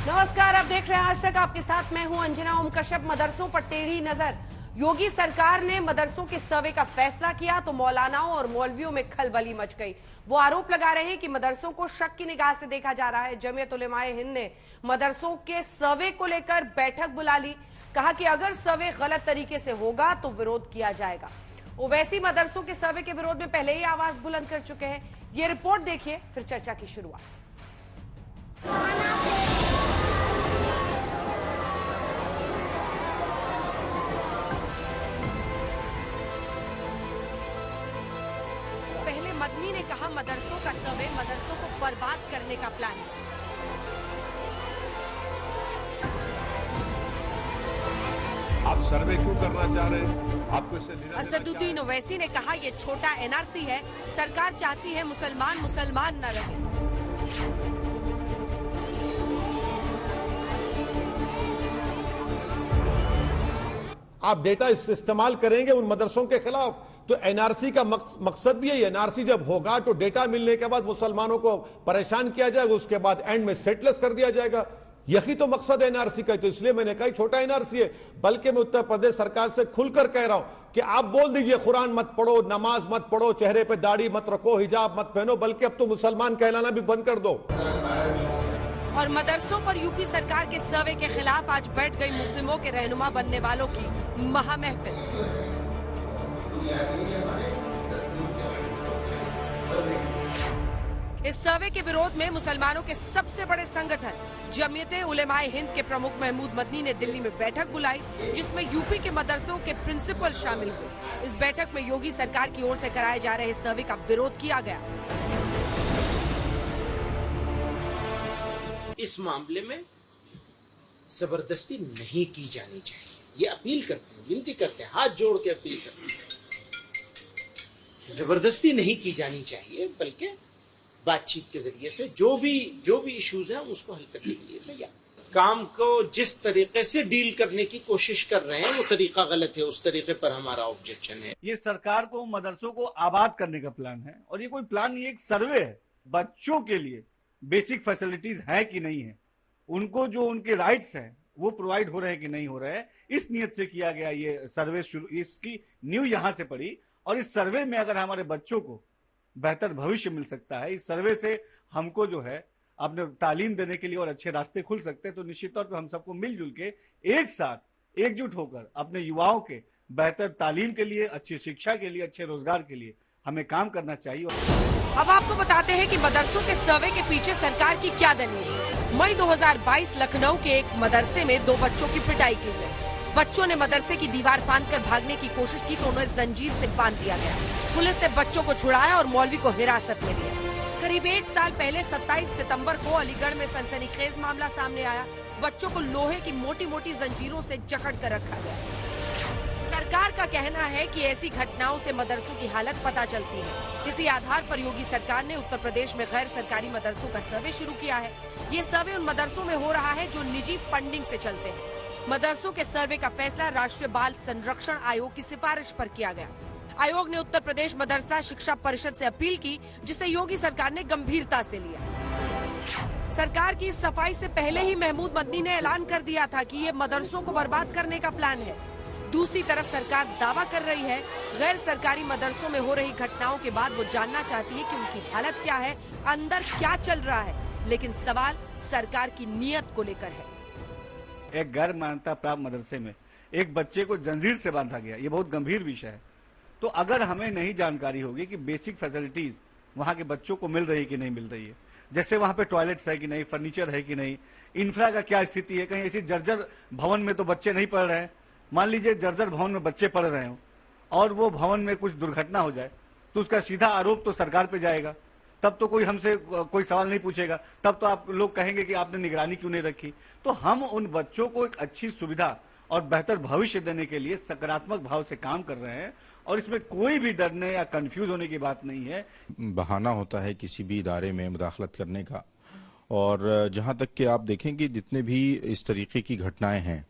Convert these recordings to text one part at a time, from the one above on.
नमस्कार, आप देख रहे हैं आज तक। आपके साथ मैं हूं अंजना ओम कश्यप। मदरसों पर टेढ़ी नजर। योगी सरकार ने मदरसों के सर्वे का फैसला किया तो मौलानाओं और मौलवियों में खलबली मच गई। वो आरोप लगा रहे हैं कि मदरसों को शक की निगाह से देखा जा रहा है। जमीयत उलेमाए हिंद ने मदरसों के सर्वे को लेकर बैठक बुला ली। कहा कि अगर सर्वे गलत तरीके से होगा तो विरोध किया जाएगा। ओवैसी मदरसों के सर्वे के विरोध में पहले ही आवाज बुलंद कर चुके हैं। ये रिपोर्ट देखिए, फिर चर्चा की शुरुआत। मदनी ने कहा मदरसों का सर्वे मदरसों को बर्बाद करने का प्लान है। आप सर्वे क्यों करना चाह रहे हैं? आपको इससे असदुद्दीन ओवैसी ने कहा ये छोटा एनआरसी है। सरकार चाहती है मुसलमान मुसलमान न रहे। आप डेटा इस्तेमाल करेंगे उन मदरसों के खिलाफ, तो एनआरसी का मकसद भी है। एनआरसी जब होगा तो डेटा मिलने के बाद मुसलमानों को परेशान किया जाएगा, उसके बाद एंड में स्टेटलेस कर दिया जाएगा। यही तो मकसद है एनआरसी का। तो इसलिए मैंने कहा छोटा एनआरसी है। बल्कि मैं उत्तर प्रदेश सरकार से खुलकर कह रहा हूं कि आप बोल दीजिए कुरान मत पढ़ो, नमाज मत पढ़ो, चेहरे पे दाढ़ी मत रखो, हिजाब मत पहनो, बल्कि अब तो मुसलमान कहलाना भी बंद कर दो। और मदरसों पर यूपी सरकार के सर्वे के खिलाफ आज बैठ गई मुस्लिमों के रहनुमा बनने वालों की महामहफिल। इस सर्वे के विरोध में मुसलमानों के सबसे बड़े संगठन जमीयत उलेमाए हिंद के प्रमुख महमूद मदनी ने दिल्ली में बैठक बुलाई, जिसमें यूपी के मदरसों के प्रिंसिपल शामिल हुए। इस बैठक में योगी सरकार की ओर से कराए जा रहे सर्वे का विरोध किया गया। इस मामले में जबरदस्ती नहीं की जानी चाहिए, ये अपील करते हैं, विनती करते हैं, हाथ जोड़ के अपील करते हैं। जबरदस्ती नहीं की जानी चाहिए, बल्कि बातचीत के जरिए से जो भी इश्यूज हैं उसको हल करने के लिए तैयार। काम को जिस तरीके से डील करने की कोशिश कर रहे हैं वो तरीका गलत है, उस तरीके पर हमारा ऑब्जेक्शन है। ये सरकार को मदरसों को आबाद करने का प्लान है, और ये कोई प्लान नहीं, एक सर्वे है। बच्चों के लिए बेसिक फैसिलिटीज है कि नहीं है, उनको जो उनके राइट्स हैं वो प्रोवाइड हो रहे हैं कि नहीं हो रहे हैं, इस नियत से किया गया ये सर्वे। इसकी न्यू यहां से पड़ी, और इस सर्वे में अगर हमारे बच्चों को बेहतर भविष्य मिल सकता है, इस सर्वे से हमको जो है अपने तालीम देने के लिए और अच्छे रास्ते खुल सकते हैं, तो निश्चित तौर पर हम सबको मिलजुल के एक साथ एकजुट होकर अपने युवाओं के बेहतर तालीम के लिए, अच्छी शिक्षा के लिए, अच्छे रोजगार के लिए हमें काम करना चाहिए। अब आपको बताते हैं कि मदरसों के सर्वे के पीछे सरकार की क्या दलील है। मई 2022 लखनऊ के एक मदरसे में 2 बच्चों की पिटाई की गई। बच्चों ने मदरसे की दीवार फांदकर भागने की कोशिश की तो उन्हें जंजीर से बांध दिया गया। पुलिस ने बच्चों को छुड़ाया और मौलवी को हिरासत में लिया। करीब 1 साल पहले 27 सितंबर को अलीगढ़ में सनसनीखेज मामला सामने आया। बच्चों को लोहे की मोटी मोटी जंजीरों से जकड़ कर रखा गया। सरकार का कहना है कि ऐसी घटनाओं से मदरसों की हालत पता चलती है। इसी आधार पर योगी सरकार ने उत्तर प्रदेश में गैर सरकारी मदरसों का सर्वे शुरू किया है। ये सर्वे उन मदरसों में हो रहा है जो निजी फंडिंग से चलते हैं। मदरसों के सर्वे का फैसला राष्ट्रीय बाल संरक्षण आयोग की सिफारिश पर किया गया। आयोग ने उत्तर प्रदेश मदरसा शिक्षा परिषद से अपील की, जिसे योगी सरकार ने गंभीरता से लिया। सरकार की सफाई से पहले ही महमूद मदनी ने ऐलान कर दिया था कि ये मदरसों को बर्बाद करने का प्लान है। दूसरी तरफ सरकार दावा कर रही है गैर सरकारी मदरसों में हो रही घटनाओं के बाद वो जानना चाहती है कि उनकी हालत क्या है, अंदर क्या चल रहा है। लेकिन सवाल सरकार की नीयत को लेकर है। एक गैर मान्यता प्राप्त मदरसे में एक बच्चे को जंजीर से बांधा गया, ये बहुत गंभीर विषय है। तो अगर हमें नहीं जानकारी होगी कि बेसिक फैसिलिटीज वहां के बच्चों को मिल रही है कि नहीं मिल रही है, जैसे वहां पे टॉयलेट्स है कि नहीं, फर्नीचर है कि नहीं, इंफ्रा का क्या स्थिति है, कहीं ऐसी जर्जर भवन में तो बच्चे नहीं पढ़ रहे हैं। मान लीजिए जर्जर भवन में बच्चे पढ़ रहे हो और वो भवन में कुछ दुर्घटना हो जाए तो उसका सीधा आरोप तो सरकार पे जाएगा। तब तो कोई हमसे कोई सवाल नहीं पूछेगा, तब तो आप लोग कहेंगे कि आपने निगरानी क्यों नहीं रखी। तो हम उन बच्चों को एक अच्छी सुविधा और बेहतर भविष्य देने के लिए सकारात्मक भाव से काम कर रहे हैं, और इसमें कोई भी डरने या कंफ्यूज होने की बात नहीं है। बहाना होता है किसी भी इदारे में मुदाखलत करने का, और जहां तक कि आप देखें कि जितने भी इस तरीके की घटनाएं हैं,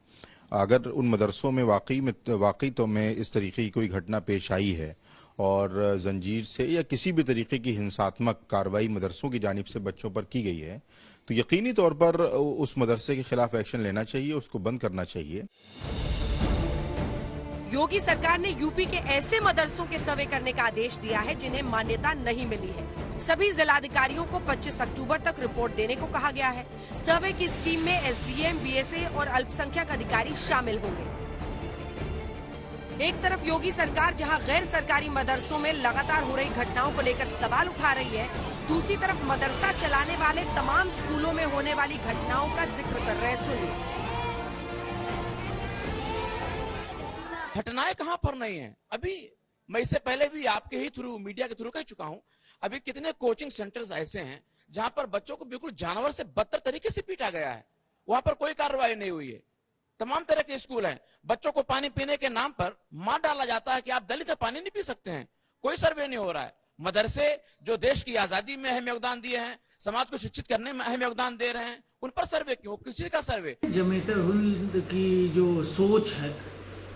अगर उन मदरसों में वाकई तो में इस तरीके की कोई घटना पेश आई है और जंजीर से या किसी भी तरीके की हिंसात्मक कार्रवाई मदरसों की जानिब से बच्चों पर की गई है तो यकीनी तौर पर उस मदरसे के खिलाफ एक्शन लेना चाहिए, उसको बंद करना चाहिए। योगी सरकार ने यूपी के ऐसे मदरसों के सर्वे करने का आदेश दिया है जिन्हें मान्यता नहीं मिली है। सभी जिलाधिकारियों को 25 अक्टूबर तक रिपोर्ट देने को कहा गया है। सर्वे की इस टीम में एसडीएम, बीएसए और अल्पसंख्यक अधिकारी शामिल होंगे। एक तरफ योगी सरकार जहां गैर सरकारी मदरसों में लगातार हो रही घटनाओं को लेकर सवाल उठा रही है, दूसरी तरफ मदरसा चलाने वाले तमाम स्कूलों में होने वाली घटनाओं का जिक्र कर रहे हैं। सुनिए। घटनाएं कहां पर नहीं है। अभी मैं इससे पहले भी आपके ही थ्रू, मीडिया के थ्रू कह चुका हूं, अभी कितने कोचिंग सेंटर्स ऐसे हैं जहां पर बच्चों को बिल्कुल जानवर से बदतर तरीके से पीटा गया है, वहां पर कोई कार्रवाई नहीं हुई है। तमाम तरह के स्कूल हैं, बच्चों को पानी पीने के नाम पर मार डाला जाता है कि आप दलित है, पानी नहीं पी सकते हैं, कोई सर्वे नहीं हो रहा है। मदरसे जो देश की आजादी में अहम योगदान दिए हैं, समाज को शिक्षित करने में अहम योगदान दे रहे हैं, उन पर सर्वे क्यों? किसी का सर्वे? जमीयत-उल-हिंद की जो सोच है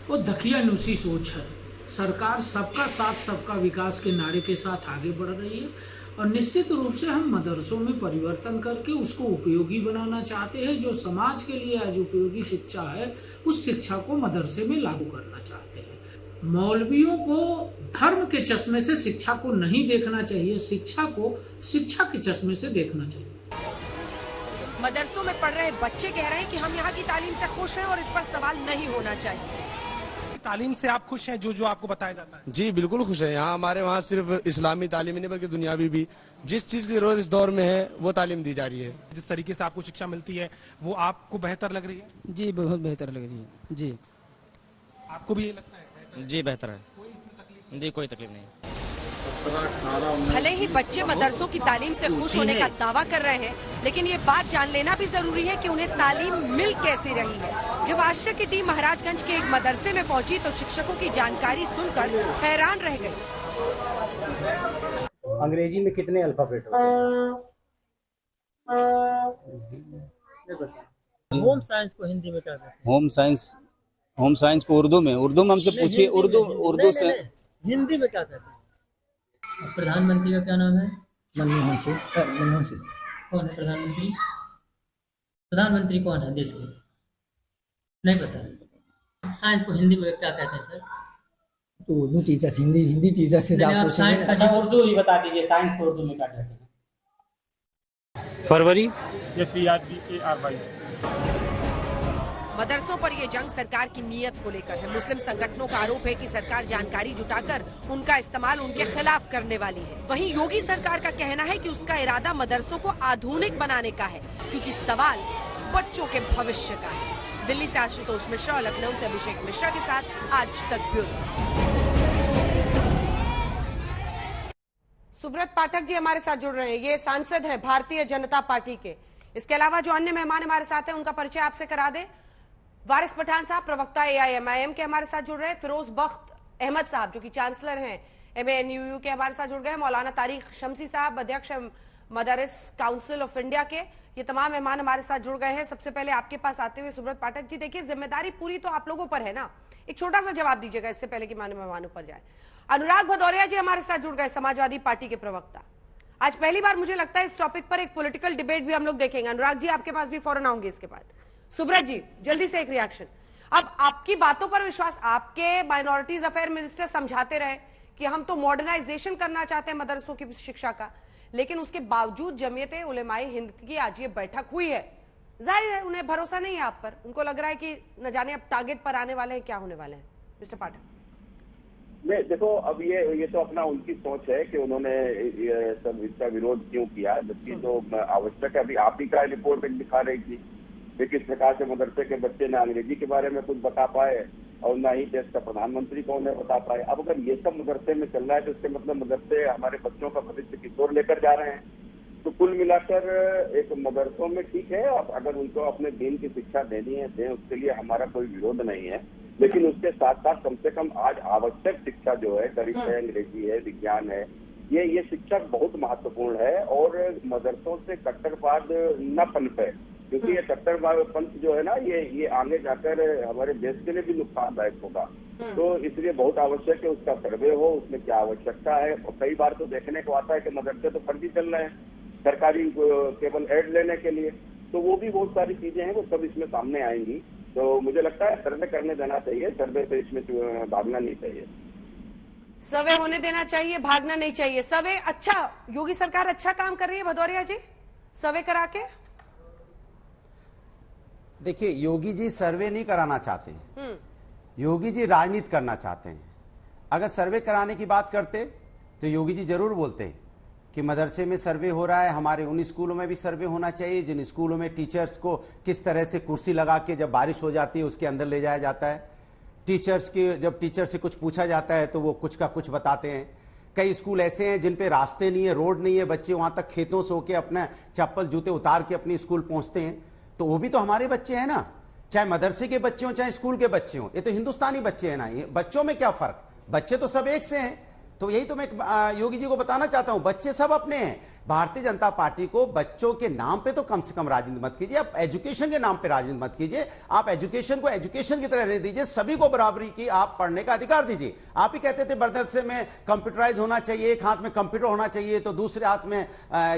वो दकियानूसी सोच है। सरकार सबका साथ सबका विकास के नारे के साथ आगे बढ़ रही है और निश्चित रूप से हम मदरसों में परिवर्तन करके उसको उपयोगी बनाना चाहते हैं। जो समाज के लिए आज उपयोगी शिक्षा है उस शिक्षा को मदरसे में लागू करना चाहते हैं। मौलवियों को धर्म के चश्मे से शिक्षा को नहीं देखना चाहिए, शिक्षा को शिक्षा के चश्मे से देखना चाहिए। मदरसों में पढ़ रहे बच्चे कह रहे हैं कि हम यहाँ की तालीम से खुश हैं और इस पर सवाल नहीं होना चाहिए। तालीम से आप खुश हैं जो आपको बताया जाता है? जी बिल्कुल खुश है। यहाँ हमारे वहाँ सिर्फ इस्लामी तालीम ही नहीं बल्कि दुनियावी भी जिस चीज की जरूरत इस दौर में है वो तालीम दी जा रही है। जिस तरीके से आपको शिक्षा मिलती है वो आपको बेहतर लग रही है? जी बहुत बेहतर लग रही है। जी आपको भी ये लगता है? जी बेहतर है। जी कोई तकलीफ नहीं। भले ही बच्चे मदरसों की तालीम से खुश होने का दावा कर रहे हैं, लेकिन ये बात जान लेना भी जरूरी है कि उन्हें तालीम मिल कैसी रही है। जब आश्रय की टीम महाराजगंज के एक मदरसे में पहुंची तो शिक्षकों की जानकारी सुनकर हैरान रह गई। अंग्रेजी में कितने अल्फाबेट होते हैं? होम साइंस को हिंदी में क्या कहते हैं? होम साइंस को उर्दू में हमसे पूछिए। उर्दू से हिंदी में क्या कहते हैं? प्रधानमंत्री का क्या नाम है? मनमोहन सिंह। कौन है प्रधानमंत्री? प्रधानमंत्री कौन है देश के? नहीं पता। साइंस को हिंदी में क्या कहते हैं सर? तो उर्दू टीचर हिंदी टीचर से आप साइंस का उर्दू ही बता दीजिए। साइंस को उर्दू में क्या कहते हैं? फरवरी। मदरसों पर ये जंग सरकार की नीयत को लेकर है। मुस्लिम संगठनों का आरोप है कि सरकार जानकारी जुटाकर उनका इस्तेमाल उनके खिलाफ करने वाली है। वहीं योगी सरकार का कहना है कि उसका इरादा मदरसों को आधुनिक बनाने का है, क्योंकि सवाल बच्चों के भविष्य का है। दिल्ली से आशुतोष मिश्रा और लखनऊ से अभिषेक मिश्रा के साथ आज तक ब्यूरो। सुब्रत पाठक जी हमारे साथ जुड़ रहे हैं, ये सांसद हैं भारतीय जनता पार्टी के। इसके अलावा जो अन्य मेहमान हमारे साथ हैं उनका परिचय आपसे करा दें। वारिस पठान साहब प्रवक्ता AIMIM के हमारे साथ जुड़ रहे हैं। फिरोज बख्त अहमद साहब जो कि चांसलर हैं MANUU के हमारे साथ जुड़ गए। मौलाना तारिक शमसी साहब अध्यक्ष मदारिस काउंसिल ऑफ इंडिया के। ये तमाम मेहमान हमारे साथ जुड़ गए हैं। सबसे पहले आपके पास आते हुए सुब्रत पाठक जी, देखिए जिम्मेदारी पूरी तो आप लोगों पर है ना, एक छोटा सा जवाब दीजिएगा इससे पहले कि माननीय मेहमानों पर जाए। अनुराग भदौरिया जी हमारे साथ जुड़ गए, समाजवादी पार्टी के प्रवक्ता। आज पहली बार मुझे लगता है इस टॉपिक पर एक पॉलिटिकल डिबेट भी हम लोग देखेंगे। अनुराग जी आपके पास भी फौरन आऊंगे इसके बाद। सुब्रत जी जल्दी से एक रिएक्शन। अब आपकी बातों पर विश्वास, आपके माइनॉरिटीज अफेयर मिनिस्टर समझाते रहे कि हम तो मॉडर्नाइजेशन करना चाहते हैं मदरसों की शिक्षा का, लेकिन उसके बावजूद जमीयत उलेमाए हिंद की आज ये बैठक हुई है। जाहिर है उन्हें भरोसा नहीं है आप पर, उनको लग रहा है कि न जाने अब टारगेट पर आने वाले हैं, क्या होने वाले हैं। मिस्टर पाठक। नहीं देखो, अब ये तो अपना उनकी सोच है कि उन्होंने ये सब इसका विरोध क्यों किया, जबकि तो आवश्यक है। अभी आप ही का रिपोर्ट दिखा रही थी कि किस प्रकार से मदरसे के बच्चे ना अंग्रेजी के बारे में कुछ बता पाए और ना ही देश का प्रधानमंत्री को उन्हें बता पाए। अब अगर ये सब मदरसे में चल रहा है तो इसके मतलब मदरसे हमारे बच्चों का भविष्य किस ओर लेकर जा रहे हैं। तो कुल मिलाकर एक मदरसों में ठीक है, अगर उनको अपने दीन की शिक्षा देनी है दें, उसके लिए हमारा कोई विरोध नहीं है, लेकिन उसके साथ साथ कम से कम आज आवश्यक शिक्षा जो है, गणित है, अंग्रेजी है, विज्ञान है, ये शिक्षा बहुत महत्वपूर्ण है। और मदरसों से कट्टरवाद न पनपे, क्योंकि ये कट्टरवाद पंथ जो है ना, ये आगे जाकर हमारे देश के लिए भी नुकसानदायक होगा। तो इसलिए बहुत आवश्यक है उसका सर्वे हो, उसमें क्या आवश्यकता है। और कई बार तो देखने को आता है कि मदरसे तो फर्जी चल रहे हैं सरकारी केवल एड लेने के लिए, तो वो भी बहुत सारी चीजें हैं, वो सब इसमें सामने आएंगी। तो मुझे लगता है सर्वे करने देना चाहिए, सर्वे से इसमें भागना नहीं चाहिए। सर्वे होने देना चाहिए, भागना नहीं चाहिए। सर्वे अच्छा, योगी सरकार अच्छा काम कर रही है भदौरिया जी सर्वे करा के। देखिए, योगी जी सर्वे नहीं कराना चाहते हैं, योगी जी राजनीति करना चाहते हैं। अगर सर्वे कराने की बात करते तो योगी जी जरूर बोलते कि मदरसे में सर्वे हो रहा है, हमारे उन स्कूलों में भी सर्वे होना चाहिए जिन स्कूलों में टीचर्स को किस तरह से कुर्सी लगा के जब बारिश हो जाती है उसके अंदर ले जाया जाता है। टीचर्स के जब टीचर से कुछ पूछा जाता है तो वो कुछ का कुछ बताते हैं। कई स्कूल ऐसे हैं जिन पे रास्ते नहीं है, रोड नहीं है, बच्चे वहां तक खेतों से होके अपना चप्पल जूते उतार के अपने स्कूल पहुंचते हैं। तो वो भी तो हमारे बच्चे हैं ना, चाहे मदरसे के बच्चे हों चाहे स्कूल के बच्चे हों, ये तो हिंदुस्तानी बच्चे हैं ना। ये बच्चों में क्या फर्क, बच्चे तो सब एक से हैं। तो यही तो मैं योगी जी को बताना चाहता हूं, बच्चे सब अपने हैं। भारतीय जनता पार्टी को बच्चों के नाम पे तो कम से कम राजनीति मत कीजिए, आप एजुकेशन के नाम पे राजनीति मत कीजिए। आप एजुकेशन को एजुकेशन की तरह रहने दीजिए, सभी को बराबरी की आप पढ़ने का अधिकार दीजिए। आप ही कहते थे मदरसे में कंप्यूटराइज होना चाहिए, एक हाथ में कंप्यूटर होना चाहिए तो दूसरे हाथ में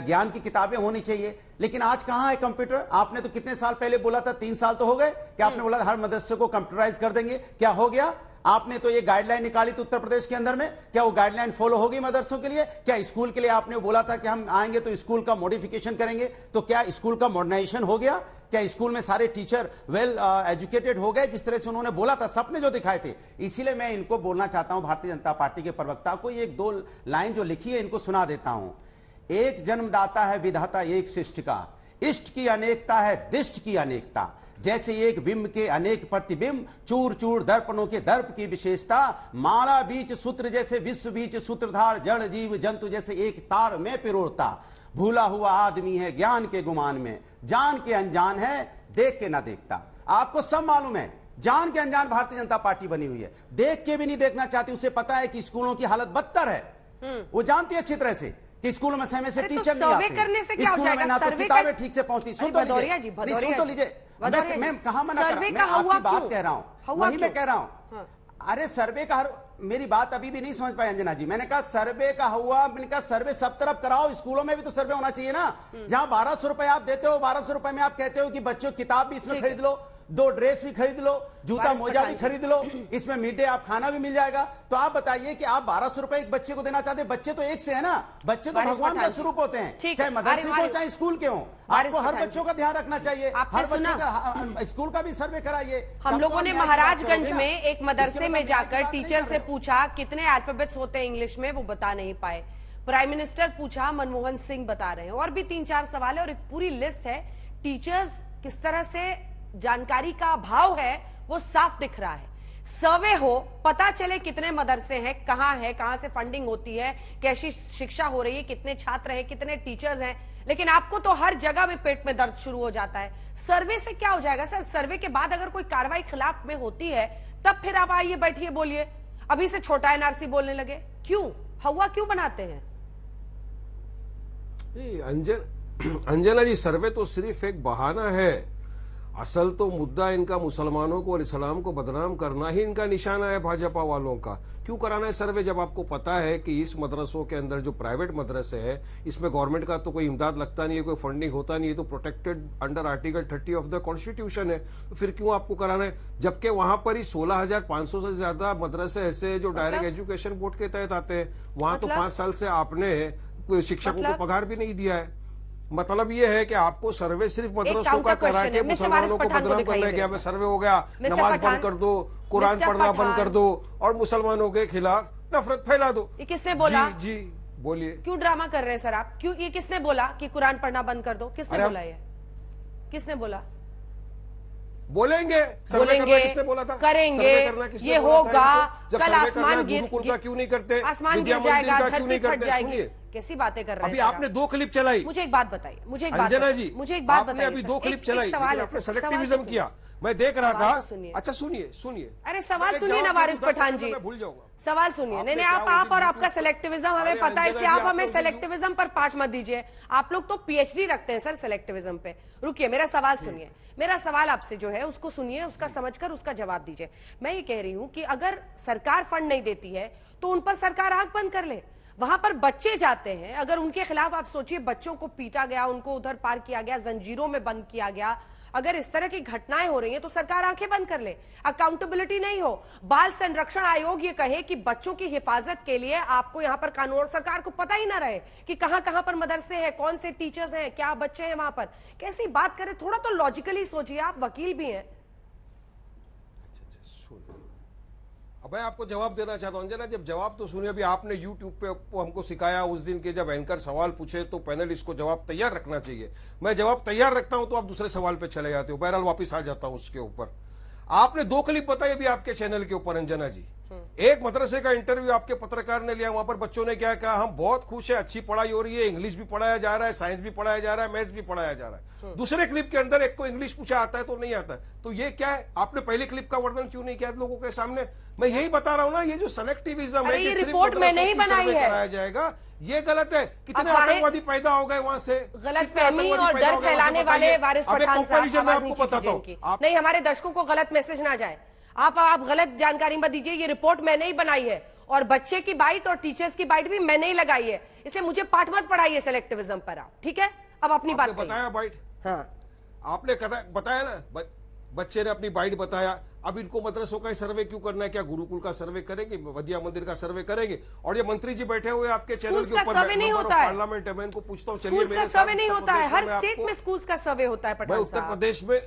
ज्ञान की किताबें होनी चाहिए। लेकिन आज कहां है कंप्यूटर? आपने तो कितने साल पहले बोला था, 3 साल तो हो गए कि आपने बोला हर मदरसे को कंप्यूटराइज कर देंगे। क्या हो गया? आपने तो ये गाइडलाइन निकाली थी उत्तर प्रदेश के अंदर में, क्या वो गाइडलाइन फॉलो होगी मदरसों के लिए? क्या स्कूल के लिए आपने बोला था कि हम आएंगे तो स्कूल का मॉडिफिकेशन करेंगे, तो क्या स्कूल का मॉडर्नाइजेशन हो गया? क्या स्कूल में सारे टीचर वेल एजुकेटेड हो गए जिस तरह से उन्होंने बोला था, सपने जो दिखाए थे? इसीलिए मैं इनको बोलना चाहता हूं, भारतीय जनता पार्टी के प्रवक्ता को, एक दो लाइन जो लिखी है इनको सुना देता हूं। एक जन्मदाता है विधाता एक शिष्ट का, इष्ट की अनेकता है दिष्ट की अनेकता, जैसे एक बिंब के अनेक प्रतिबिंब, चूर चूर दर्पणों के दर्प की विशेषता, माला बीच सूत्र जैसे विश्व बीच सूत्रधार, जड़ जीव जंतु जैसे एक तार में पिरोड़ता, भूला हुआ आदमी है ज्ञान के गुमान में, जान के अनजान है देख के ना देखता। आपको सब मालूम है, जान के अनजान भारतीय जनता पार्टी बनी हुई है, देख के भी नहीं देखना चाहती। उसे पता है कि स्कूलों की हालत बदतर है, वो जानती है अच्छी तरह से कि स्कूलों में समय से टीचर नहीं आते, स्कूलों में ना तो किताबें ठीक से पहुंचती। सुन तो लीजिए, मैं कहा मना कर रहा हूं, मैं आपकी बात कह रहा हूं, वही मैं कह रहा हूं। अरे सर्वे का मेरी बात अभी भी नहीं समझ पाए अंजना जी। मैंने कहा सर्वे का हुआ, मैंने कहा सर्वे सब तरफ कराओ, स्कूलों में भी तो सर्वे होना चाहिए ना। जहां 1200 रुपए आप देते हो, 1200 रुपए में आप कहते हो कि बच्चों किताब भी इसमें खरीद लो, 2 ड्रेस भी खरीद लो, जूता मोजा भी खरीद लो, इसमें मिड डे आप खाना भी मिल जाएगा। तो आप बताइए कि आप 1200 रुपए एक बच्चे को देना चाहते हैं? बच्चे तो एक से है ना, बच्चे तो भगवान का स्वरूप होते हैं, चाहे मदरसे को चाहे स्कूल के हों। आपको हर बच्चों का ध्यान रखना चाहिए, हर बच्चों का स्कूल का भी सर्वे कराइए। हम लोगों ने महाराजगंज में एक मदरसे में जाकर टीचर से पूछा कितने अल्फाबेट्स होते हैं इंग्लिश में, वो बता नहीं पाए। प्राइम मिनिस्टर पूछा, मनमोहन सिंह बता रहे हैं। और भी 3-4 सवाल है और एक पूरी लिस्ट है। टीचर्स किस तरह से जानकारी का अभाव है वो साफ दिख रहा है। सर्वे हो, पता चले कितने मदरसे हैं, कहां से फंडिंग होती है, कैसी शिक्षा हो रही है, कितने छात्र हैं, कितने टीचर्स हैं। लेकिन आपको तो हर जगह में पेट में दर्द शुरू हो जाता है। सर्वे से क्या हो जाएगा सर? सर्वे के बाद अगर कोई कार्रवाई खिलाफ में होती है तब फिर आप आइए बैठिए बोलिए। अभी से छोटा एनआरसी बोलने लगे, क्यों? हवा क्यों बनाते हैं? अंजना जी, सर्वे तो सिर्फ एक बहाना है। असल तो मुद्दा इनका मुसलमानों को और इस्लाम को बदनाम करना ही इनका निशाना है भाजपा वालों का। क्यों कराना है सर्वे जब आपको पता है कि इस मदरसों के अंदर जो प्राइवेट मदरसे हैं इसमें गवर्नमेंट का तो कोई इमदाद लगता नहीं है, कोई फंडिंग होता नहीं है, तो protected under article 30 of the constitution है। तो फिर क्यों आपको कराना है? जबकि वहां पर ही 16,500 से ज्यादा मदरसे ऐसे जो डायरेक्ट एजुकेशन बोर्ड के तहत आते हैं। वहां तो 5 साल से आपने शिक्षकों को पगार भी नहीं दिया है। मतलब ये है कि आपको सर्वे सिर्फ मदरसों का करा के मुसलमानों को बदनाम करने गया, सर्वे हो गया, नमाज बंद कर दो, कुरान पढ़ना बंद कर दो और मुसलमानों के खिलाफ नफरत फैला दो। ये किसने बोला? जी बोलिए। क्यों ड्रामा कर रहे हैं सर आप? क्यों? ये किसने बोला कि कुरान पढ़ना बंद कर दो? किसने बोला? ये किसने बोला? बोलेंगे, किसने बोला था? करेंगे, ये होगा। कल आसमान गिर, क्यों नहीं करते? आसमान गिर जाएगा, धरती फट जाएगी। कैसी बातें कर रहे हैं अभी सर आपने 2 क्लिप चलाई। मुझे एक बात बताइए, मुझे एक बात अंजना बताइए, जी, मुझे एक बात आपने बताइए अभी सर। 2 क्लिप चलाई, एक सवाल है आपने सर, सेलेक्टिविज्म सवाल तो किया। मैं देख रहा सवाल था। तो सुनिए। अच्छा सुनिए। अरे सवाल मैं सुनिए ना जवाब वारिस दूं, 10 पठान सेकंड जी, में मैं भूल जाऊंगा। सवाल सुनिए। नहीं, क्या आप और आपका YouTube सेलेक्टिविज्म हमें अरे पता है, इसलिए अंजना जी, आप हमें लोग सेलेक्टिविज्म पर पाठ मत दीजिए। आप लोग तो पीएचडी रखते हैं सर सेलेक्टिविज्म पे। रुकिए, मेरा सवाल सुनिए। मेरा सवाल आपसे जो है उसको सुनिए, उसका समझकर उसका जवाब दीजिए। मैं ये कह रही हूं कि अगर सरकार फंड नहीं देती है तो उन पर सरकार आंख बंद कर ले। वहां पर बच्चे जाते हैं, अगर उनके खिलाफ आप सोचिए, बच्चों को पीटा गया, उनको उधर पार किया गया, जंजीरों में बंद किया गया, अगर इस तरह की घटनाएं हो रही हैं तो सरकार आंखें बंद कर ले, अकाउंटेबिलिटी नहीं हो। बाल संरक्षण आयोग ये कहे कि बच्चों की हिफाजत के लिए आपको यहां पर कानून, और सरकार को पता ही ना रहे कि कहां कहां पर मदरसे हैं, कौन से टीचर्स हैं, क्या बच्चे हैं वहां पर। कैसी बात करें, थोड़ा तो लॉजिकली सोचिए, आप वकील भी हैं। अब मैं आपको जवाब देना चाहता हूं अंजना, जब जवाब तो सुनिए। अभी आपने YouTube पे हमको सिखाया उस दिन के, जब एंकर सवाल पूछे तो पैनलिस्ट को जवाब तैयार रखना चाहिए। मैं जवाब तैयार रखता हूं तो आप दूसरे सवाल पे चले जाते हो। बहरहाल वापस आ जाता हूं उसके ऊपर। आपने 2 क्लिप बताई अभी आपके चैनल के ऊपर अंजना जी। एक मदरसे का इंटरव्यू आपके पत्रकार ने लिया, वहां पर बच्चों ने क्या कहा, हम बहुत खुश है, अच्छी पढ़ाई हो रही है, इंग्लिश भी पढ़ाया जा रहा है, साइंस भी पढ़ाया जा रहा है, मैथ्स भी पढ़ाया जा रहा है। दूसरे क्लिप के अंदर एक को इंग्लिश पूछा आता है तो नहीं आता है, तो ये क्या है? आपने पहले क्लिप का वर्णन क्यों नहीं किया लोगों के सामने? मैं यही बता रहा हूं ना, ये जो सेलेक्टिविज्म है, ये रिपोर्ट मैंने ही बनाई है, कराया जाएगा, ये गलत है। कितने आतंकवादी पैदा हो गए वहां से, गलतफहमी और डर फैलाने वाले वारिस पठान साहब, आपको बताता हूं, नहीं हमारे दर्शकों को गलत मैसेज ना जाए। आप गलत जानकारी मत दीजिए। ये रिपोर्ट मैंने ही बनाई है और बच्चे की बाइट और टीचर्स की बाइट भी मैंने ही लगाई है, इसलिए मुझे पाठ मत पढ़ाइए सेलेक्टिविज्म पर आप, ठीक है? अब अपनी बात बताया बाइट, हाँ आपने बताया ना, बच्चे ने अपनी बाइट बताया। अब इनको मदरसों का सर्वे क्यों करना है? क्या गुरुकुल का सर्वे करेंगे, विद्या मंदिर का सर्वे करेंगे? और ये मंत्री जी बैठे हुए आपके चैनल के ऊपर, सर्वे नहीं होता है, पार्लियामेंट है, मैं इनको पूछता हूँ, चलिए मेरे साथ सर्वे नहीं होता है, हर स्टेट में स्कूल्स का सर्वे होता है पठान साहब। उत्तर प्रदेश में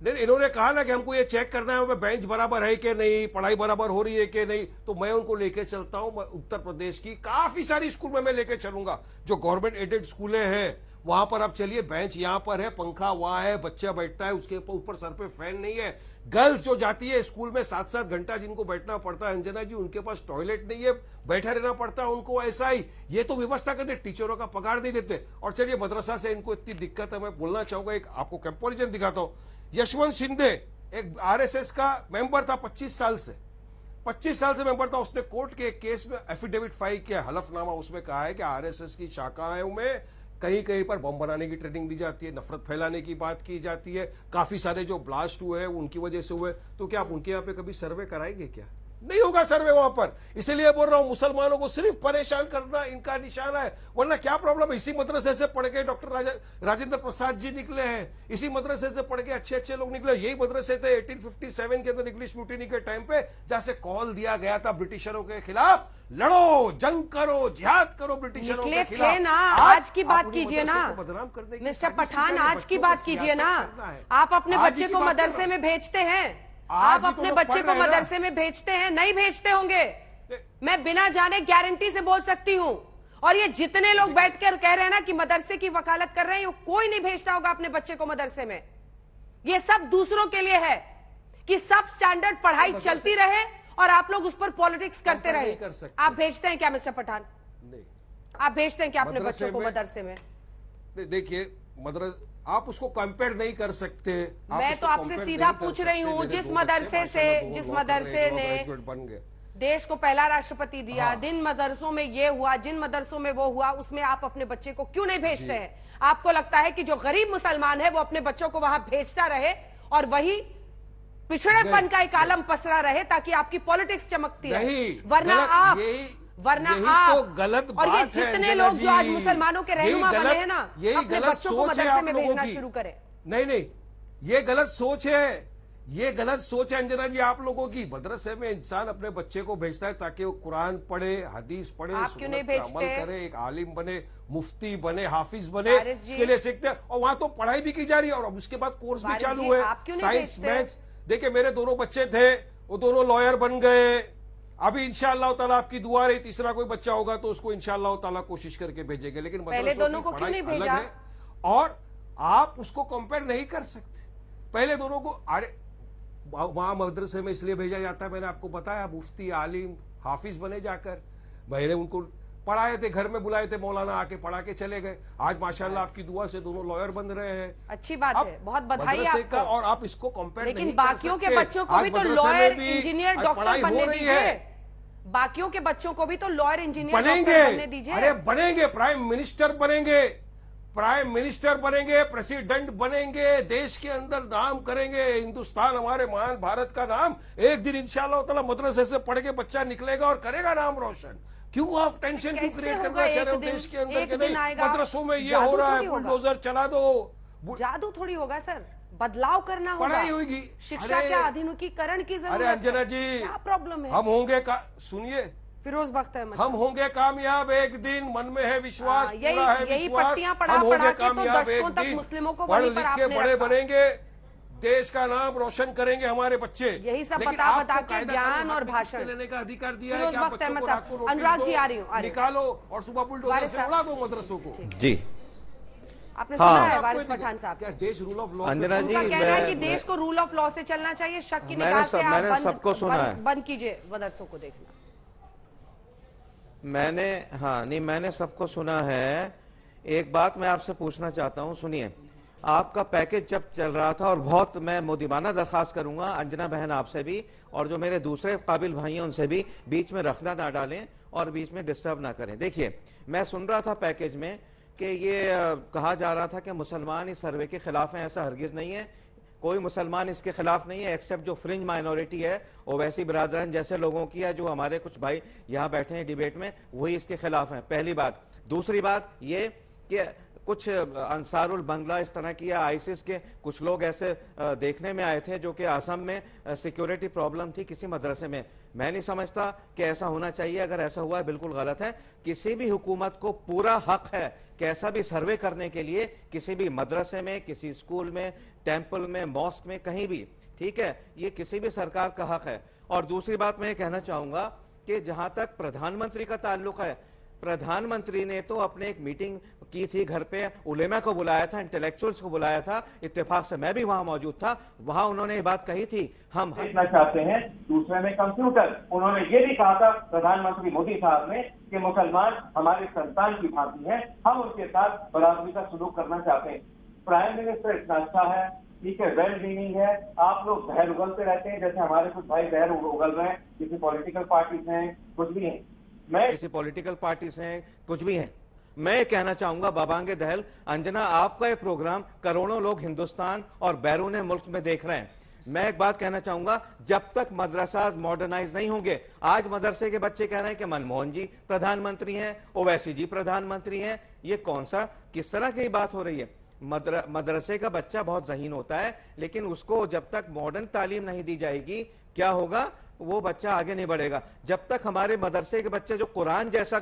इन्होंने कहा ना कि हमको ये चेक करना है बेंच बराबर है कि नहीं, पढ़ाई बराबर हो रही है कि नहीं, तो मैं उनको लेके चलता हूं। उत्तर प्रदेश की काफी सारी स्कूल में मैं लेके चलूंगा, जो गवर्नमेंट एडेड स्कूलें हैं वहां पर आप चलिए, बेंच यहां पर है, पंखा वहां है, बच्चा बैठता है, उसके ऊपर सर पे फैन नहीं है। गर्ल्स जो जाती है स्कूल में 7-7 घंटा जिनको बैठना पड़ता है अंजना जी, उनके पास टॉयलेट नहीं है, बैठा रहना पड़ता है उनको। ऐसा ही ये तो व्यवस्था करते, टीचरों का पगार नहीं देते। और चलिए मदरसा से इनको इतनी दिक्कत है, मैं बोलना चाहूंगा, एक आपको कंपेरिजन दिखाता हूं। यशवंत शिंदे एक आरएसएस का मेंबर था 25 साल से मेंबर था। उसने कोर्ट के एक केस में एफिडेविट फाइल किया, हलफनामा, उसमें कहा है कि आरएसएस की शाखाओं में कहीं कहीं पर बम बनाने की ट्रेनिंग दी जाती है, नफरत फैलाने की बात की जाती है, काफी सारे जो ब्लास्ट हुए हैं उनकी वजह से हुए। तो क्या आप उनके यहाँ पे कभी सर्वे कराएंगे? क्या नहीं होगा सर्वे वहां पर। इसलिए बोल रहा हूं, मुसलमानों को सिर्फ परेशान करना इनका निशाना है, वरना क्या प्रॉब्लम है? इसी मदरसे से पढ़ के डॉक्टर राजेंद्र प्रसाद जी निकले हैं, इसी मदरसे से पढ़ के अच्छे लोग निकले। यही मदरसे थे 1857 के अंदर इंग्लिश म्यूटिनी के टाइम पे, जहां से कॉल दिया गया था ब्रिटिशरों के खिलाफ, लड़ो, जंग करो, जिहाद करो ब्रिटिशरों के खिलाफ। ना आज की बात कीजिए ना मिस्टर पठान, आज की बात कीजिए ना। आप अपने बच्चे को मदरसे में भेजते हैं, आप अपने बच्चे को मदरसे में भेजते हैं? नहीं भेजते होंगे, मैं बिना जाने गारंटी से बोल सकती हूं। और ये जितने लोग बैठकर कह रहे हैं ना कि मदरसे की वकालत कर रहे हैं, कोई नहीं भेजता होगा अपने बच्चे को मदरसे में। ये सब दूसरों के लिए है कि सब स्टैंडर्ड पढ़ाई चलती रहे और आप लोग उस पर पॉलिटिक्स करते रहे। आप भेजते हैं क्या मिस्टर पठान? नहीं। आप भेजते हैं क्या अपने बच्चों को मदरसे में? देखिए आप उसको कंपेयर नहीं कर सकते। मैं तो आपसे सीधा पूछ रही हूँ, जिस मदरसे ने बन गए, देश को पहला राष्ट्रपति दिया, हाँ। जिन मदरसों में ये हुआ, जिन मदरसों में वो हुआ, उसमें आप अपने बच्चे को क्यों नहीं भेजते हैं? आपको लगता है कि जो गरीब मुसलमान है वो अपने बच्चों को वहां भेजता रहे और वही पिछड़ेपन का एक आलम पसरा रहे ताकि आपकी पॉलिटिक्स चमकती रहे? वरना आप तो गलत और ये जितने लोग जो आज मुसलमानों के रहनुमा बने हैं ना, अपने बच्चों को मदरसे में भेजना शुरू करें। नहीं, ये गलत सोच है, ये गलत सोच है अंजना जी आप लोगों की। मदरसे में इंसान अपने बच्चे को भेजता है ताकि वो कुरान पढ़े, हदीस पढ़े, सुन्नत पे अमल करे, एक आलिम बने, मुफ्ती बने, हाफिज बने, इसके लिए सीखते हैं। और वहां तो पढ़ाई भी की जा रही है और अब उसके बाद कोर्स भी चालू है, साइंस, मैथ्स। देखिए मेरे दोनों बच्चे थे, वो दोनों लॉयर बन गए। अभी इंशाअल्लाह ताला आपकी दुआ रही, तीसरा कोई बच्चा होगा तो उसको इंशाअल्लाह ताला कोशिश करके भेजेंगे। लेकिन पहले दोनों को क्यों नहीं भेजा? और आप उसको कंपेयर नहीं कर सकते। पहले दोनों को, अरे वहां मदरसे में इसलिए भेजा जाता है, मैंने आपको बताया, मुफ्ती, आलिम, हाफिज बने जाकर। मैंने उनको पढ़ाए थे, घर में बुलाए थे मौलाना, आके पढ़ा के चले गए। आज माशाल्लाह आपकी दुआ से दोनों लॉयर बन रहे हैं। अच्छी बात है, बहुत बधाई आपको। और आप इसको कंपेयर नहीं कर सकते। लेकिन बाकियों के बच्चों को भी तो लॉयर, इंजीनियर, डॉक्टर बनने दीजिए। बाकियों के बच्चों को भी तो लॉयर, इंजीनियर, डॉक्टर बनने दीजिए। अरे बनेंगे, प्राइम मिनिस्टर बनेंगे, प्राइम मिनिस्टर बनेंगे, प्रेसिडेंट बनेंगे, देश के अंदर नाम करेंगे। हिंदुस्तान, हमारे महान भारत का नाम एक दिन इंशाअल्लाह ताला मदरसे से पढ़ के बच्चा निकलेगा और करेगा नाम रोशन। क्यों आप टेंशन क्यों क्रिएट करना चाह रहे हो देश के अंदर के? नहीं, मदरसों में ये हो रहा है, बुलडोजर चला दो। जादू थोड़ी होगा सर, बदलाव करना होगा, पढ़ाई होगी। शिक्षा के आधुनिकीकरण की जरूरत है। अरे अंजना जी, क्या प्रॉब्लम है? हम होंगे सुनिए फिरोज बख्त अहमद, हम होंगे कामयाब एक दिन, मन में है विश्वास, पूरा है यही विश्वास। पट्टियां पढ़ा हम होंगे के तो कामयाब दशकों एक तक दिन, मुस्लिमों को पढ़ वहीं पर लिख के आपने बड़े रखा। बनेंगे, देश का नाम रोशन करेंगे हमारे बच्चे। यही सब लेकिन बता आपको बता के कायदा ज्ञान और कानून भाषण लेने का अधिकार दिया है फिरोज कि आप बख्त बच्चों अहमद को रात को साहब, रोटी अनुराग जी दो, आ रही हूँ, निकालो और सुबह बुलडोजर से उड़ा दो मदरसों को। जी आपने सुना है वारिस पठान साहब? क्या देश रूल ऑफ लॉ? अंजना जी, उनका कहना है कि देश को रूल ऑफ लॉ से चलना चाहिए। शक की निगाह से मैंने आप सबको सुना है। बंद कीजिए मदरसों को देखना। मैंने सबको सुना है। एक बात मैं आपसे पूछना चाहता हूं, सुनिए। आपका पैकेज जब चल रहा था, और बहुत मैं मोदिबाना दरखास्त करूंगा अंजना बहन आपसे भी, और जो मेरे दूसरे काबिल भाई हैं उनसे भी, बीच में रखना ना डालें और बीच में डिस्टर्ब ना करें। देखिए, मैं सुन रहा था पैकेज में कि ये कहा जा रहा था कि मुसलमान इस सर्वे के खिलाफ हैं। ऐसा हरगिज नहीं है, कोई मुसलमान इसके खिलाफ नहीं है, एक्सेप्ट जो फ्रिंज माइनॉरिटी है, ओवैसी बिरादरान जैसे लोगों की है, जो हमारे कुछ भाई यहाँ बैठे हैं डिबेट में, वही इसके खिलाफ हैं। पहली बात। दूसरी बात ये कि कुछ अंसारुल बंगला इस तरह की या आईसिस के कुछ लोग ऐसे देखने में आए थे जो कि असम में सिक्योरिटी प्रॉब्लम थी किसी मदरसे में। मैं नहीं समझता कि ऐसा होना चाहिए। अगर ऐसा हुआ है बिल्कुल गलत है। किसी भी हुकूमत को पूरा हक है कैसा भी सर्वे करने के लिए, किसी भी मदरसे में, किसी स्कूल में, टेंपल में, मॉस्क में, कहीं भी, ठीक है, ये किसी भी सरकार का हक है। और दूसरी बात मैं ये कहना चाहूंगा कि जहां तक प्रधानमंत्री का ताल्लुक है, प्रधानमंत्री ने तो अपने एक मीटिंग की थी घर पे, उलेमा को बुलाया था, इंटेलेक्चुअल्स को बुलाया था, इत्तेफाक से मैं भी वहां मौजूद था। वहां उन्होंने ये बात कही थी, हम देखना चाहते हैं। दूसरे में कंप्यूटर, उन्होंने ये भी कहा था प्रधानमंत्री मोदी साहब ने कि मुसलमान हमारे संतान की भांति हैं, हम उनके साथ बराबरी का सलूक करना चाहते हैं। प्राइम मिनिस्टर इतना अच्छा है, ठीक है, वेल मीनिंग है। आप लोग बहर उगलते रहते हैं, जैसे हमारे कुछ भाई बहर उगल रहे हैं, किसी पॉलिटिकल पार्टी से हैं, कुछ भी हैं, किसी पॉलिटिकल पार्टी से हैं, कुछ भी हैं। मैं ये कहना चाहूंगा बाबांगे दहल, अंजना, आपका ये प्रोग्राम करोड़ों लोग हिंदुस्तान और बैरून मुल्क में देख रहे हैं। मैं एक बात कहना चाहूंगा, जब तक मदरसा मॉडर्नाइज नहीं होंगे, आज मदरसे के बच्चे कह रहे हैं कि मनमोहन जी प्रधानमंत्री हैं, ओवैसी जी प्रधानमंत्री हैं, ये कौन सा, किस तरह की बात हो रही है? मदरसे का बच्चा बहुत ज़हीन होता है, लेकिन उसको जब तक मॉडर्न तालीम नहीं दी जाएगी, क्या होगा? वो बच्चा आगे नहीं बढ़ेगा। जब तक हमारे मदरसे के बच्चे जो कुरान जैसा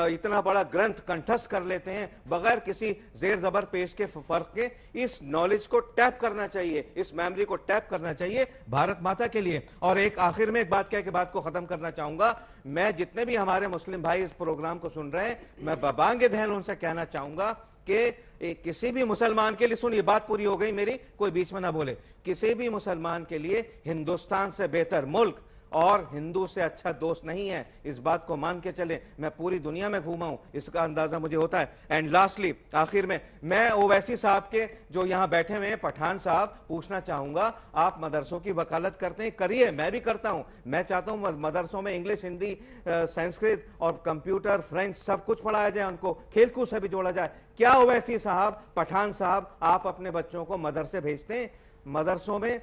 इतना बड़ा ग्रंथ कंठस्थ कर लेते हैं बगैर किसी जेर जबर पेश के फर्क के, इस नॉलेज को टैप करना चाहिए, इस मेमोरी को टैप करना चाहिए भारत माता के लिए। और एक आखिर में एक बात कह के बात को खत्म करना चाहूंगा, मैं जितने भी हमारे मुस्लिम भाई इस प्रोग्राम को सुन रहे हैं, मैं बाबांगे दहल उनसे कहना चाहूंगा कि किसी भी मुसलमान के लिए, सुनिए बात पूरी हो गई मेरी, कोई बीच में ना बोले, किसी भी मुसलमान के लिए हिंदुस्तान से बेहतर मुल्क और हिंदू से अच्छा दोस्त नहीं है। इस बात को मान के चले। मैं पूरी दुनिया में घूमा हूं, इसका अंदाजा मुझे होता है। एंड लास्टली, आखिर में मैं ओवैसी साहब के जो यहां बैठे हुए हैं, पठान साहब, पूछना चाहूंगा, आप मदरसों की वकालत करते हैं, करिए, मैं भी करता हूं। मैं चाहता हूं मदरसों में इंग्लिश, हिंदी, संस्कृत और कंप्यूटर, फ्रेंच सब कुछ पढ़ाया जाए, उनको खेलकूद से भी जोड़ा जाए। क्या ओवैसी साहब, पठान साहब, आप अपने बच्चों को मदरसे भेजते हैं? मदरसों में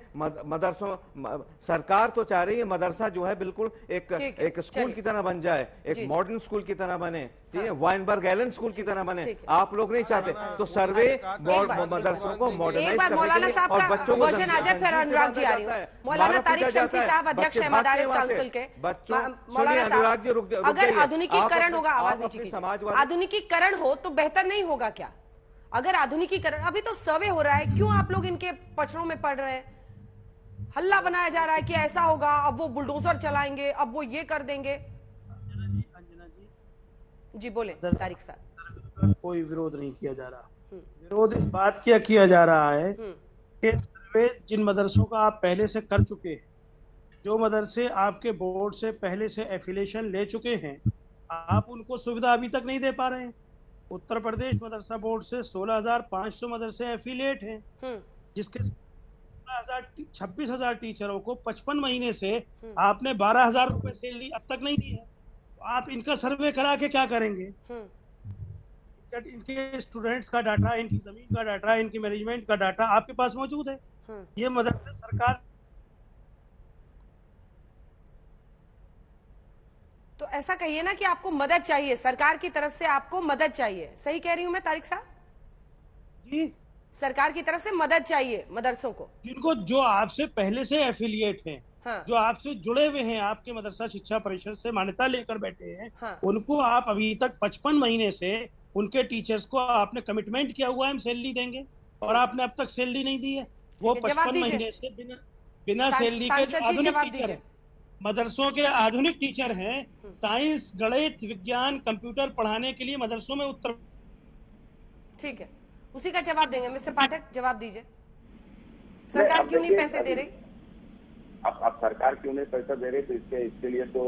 सरकार तो चाह रही है मदरसा जो है बिल्कुल एक स्कूल की तरह बन जाए, एक मॉडर्न स्कूल की तरह बने, ठीक है, वाइनबर्ग एलन स्कूल की तरह बने। आप लोग नहीं चाहते, तो सर्वे मदरसों को मॉडर्नाइज करने के लिए और बच्चों को अनुराग जी आ रही हूं। मौलाना तारिक शमसी साहब, अध्यक्ष है मदारिस काउंसिल के। अनुराग जी रुक, अगर आधुनिकीकरण होगा, आवाज नीचे कीजिए, आधुनिकीकरण हो तो बेहतर नहीं होगा क्या? अगर आधुनिकीकरण, अभी तो सर्वे हो रहा है, क्यों आप लोग इनके पचड़ों में पड़ रहे हैं? हल्ला बनाया जा रहा है कि ऐसा होगा, अब वो बुलडोजर चलाएंगे, अब वो ये कर देंगे। अंजना जी बोले तारिक साहब। कोई विरोध नहीं किया जा रहा, विरोध इस बात किया जा रहा है कि सर्वे जिन मदरसों का आप पहले से कर चुके हैं, जो मदरसे आपके बोर्ड से पहले से एफिलिएशन ले चुके हैं, आप उनको सुविधा अभी तक नहीं दे पा रहे हैं। उत्तर प्रदेश मदरसा बोर्ड से 16,500 मदरसे एफिलिएट हैं, जिसके 26,000 टीचरों को 55 महीने से आपने 12,000 रुपए सैलरी अब तक नहीं दी है। तो आप इनका सर्वे करा के क्या करेंगे? इनके स्टूडेंट्स का डाटा, इनकी जमीन का डाटा, इनकी मैनेजमेंट का डाटा आपके पास मौजूद है। ये मदरसे सरकार। तो ऐसा कहिए ना कि आपको मदद चाहिए, सरकार की तरफ से आपको मदद चाहिए। सही कह रही हूं मैं तारिक साहब? जी, सरकार की तरफ से मदद चाहिए मदरसों को, जिनको जो आपसे पहले से एफिलिएट हैं, हाँ। जो आपसे जुड़े हुए हैं, आपके मदरसा शिक्षा परिषद से मान्यता लेकर बैठे हैं, हाँ। उनको आप अभी तक 55 महीने से उनके टीचर्स को आपने कमिटमेंट किया हुआ है हम सैलरी देंगे, और आपने अब तक सैलरी नहीं दी है। वो 55 महीने से बिना सैलरी के जो आधुनिक टीचर है, मदरसों के आधुनिक टीचर हैं, साइंस, गणित, विज्ञान, कंप्यूटर पढ़ाने के लिए मदरसों में उत्तर। ठीक है, उसी का जवाब देंगे। मिस्टर पाठक, जवाब दीजिए, सरकार क्यों नहीं पैसे दे रही? अब सरकार क्यों नहीं पैसा दे रही, तो इसके लिए तो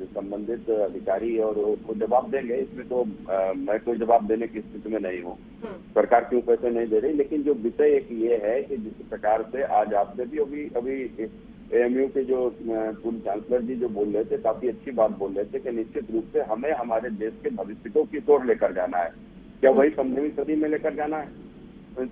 संबंधित अधिकारी और वो जवाब देंगे। इसमें तो मैं कोई जवाब देने की स्थिति में नहीं हूँ सरकार क्यों पैसे नहीं दे रही। लेकिन जो विषय एक ये है कि जिस प्रकार से आज आपसे भी अभी AMU के जो पूर्व चांसलर जी जो बोल रहे थे, काफी अच्छी बात बोल रहे थे कि निश्चित रूप से हमें हमारे देश के भविष्य को किस ओर लेकर जाना है। क्या वही 15वीं सदी में लेकर जाना है,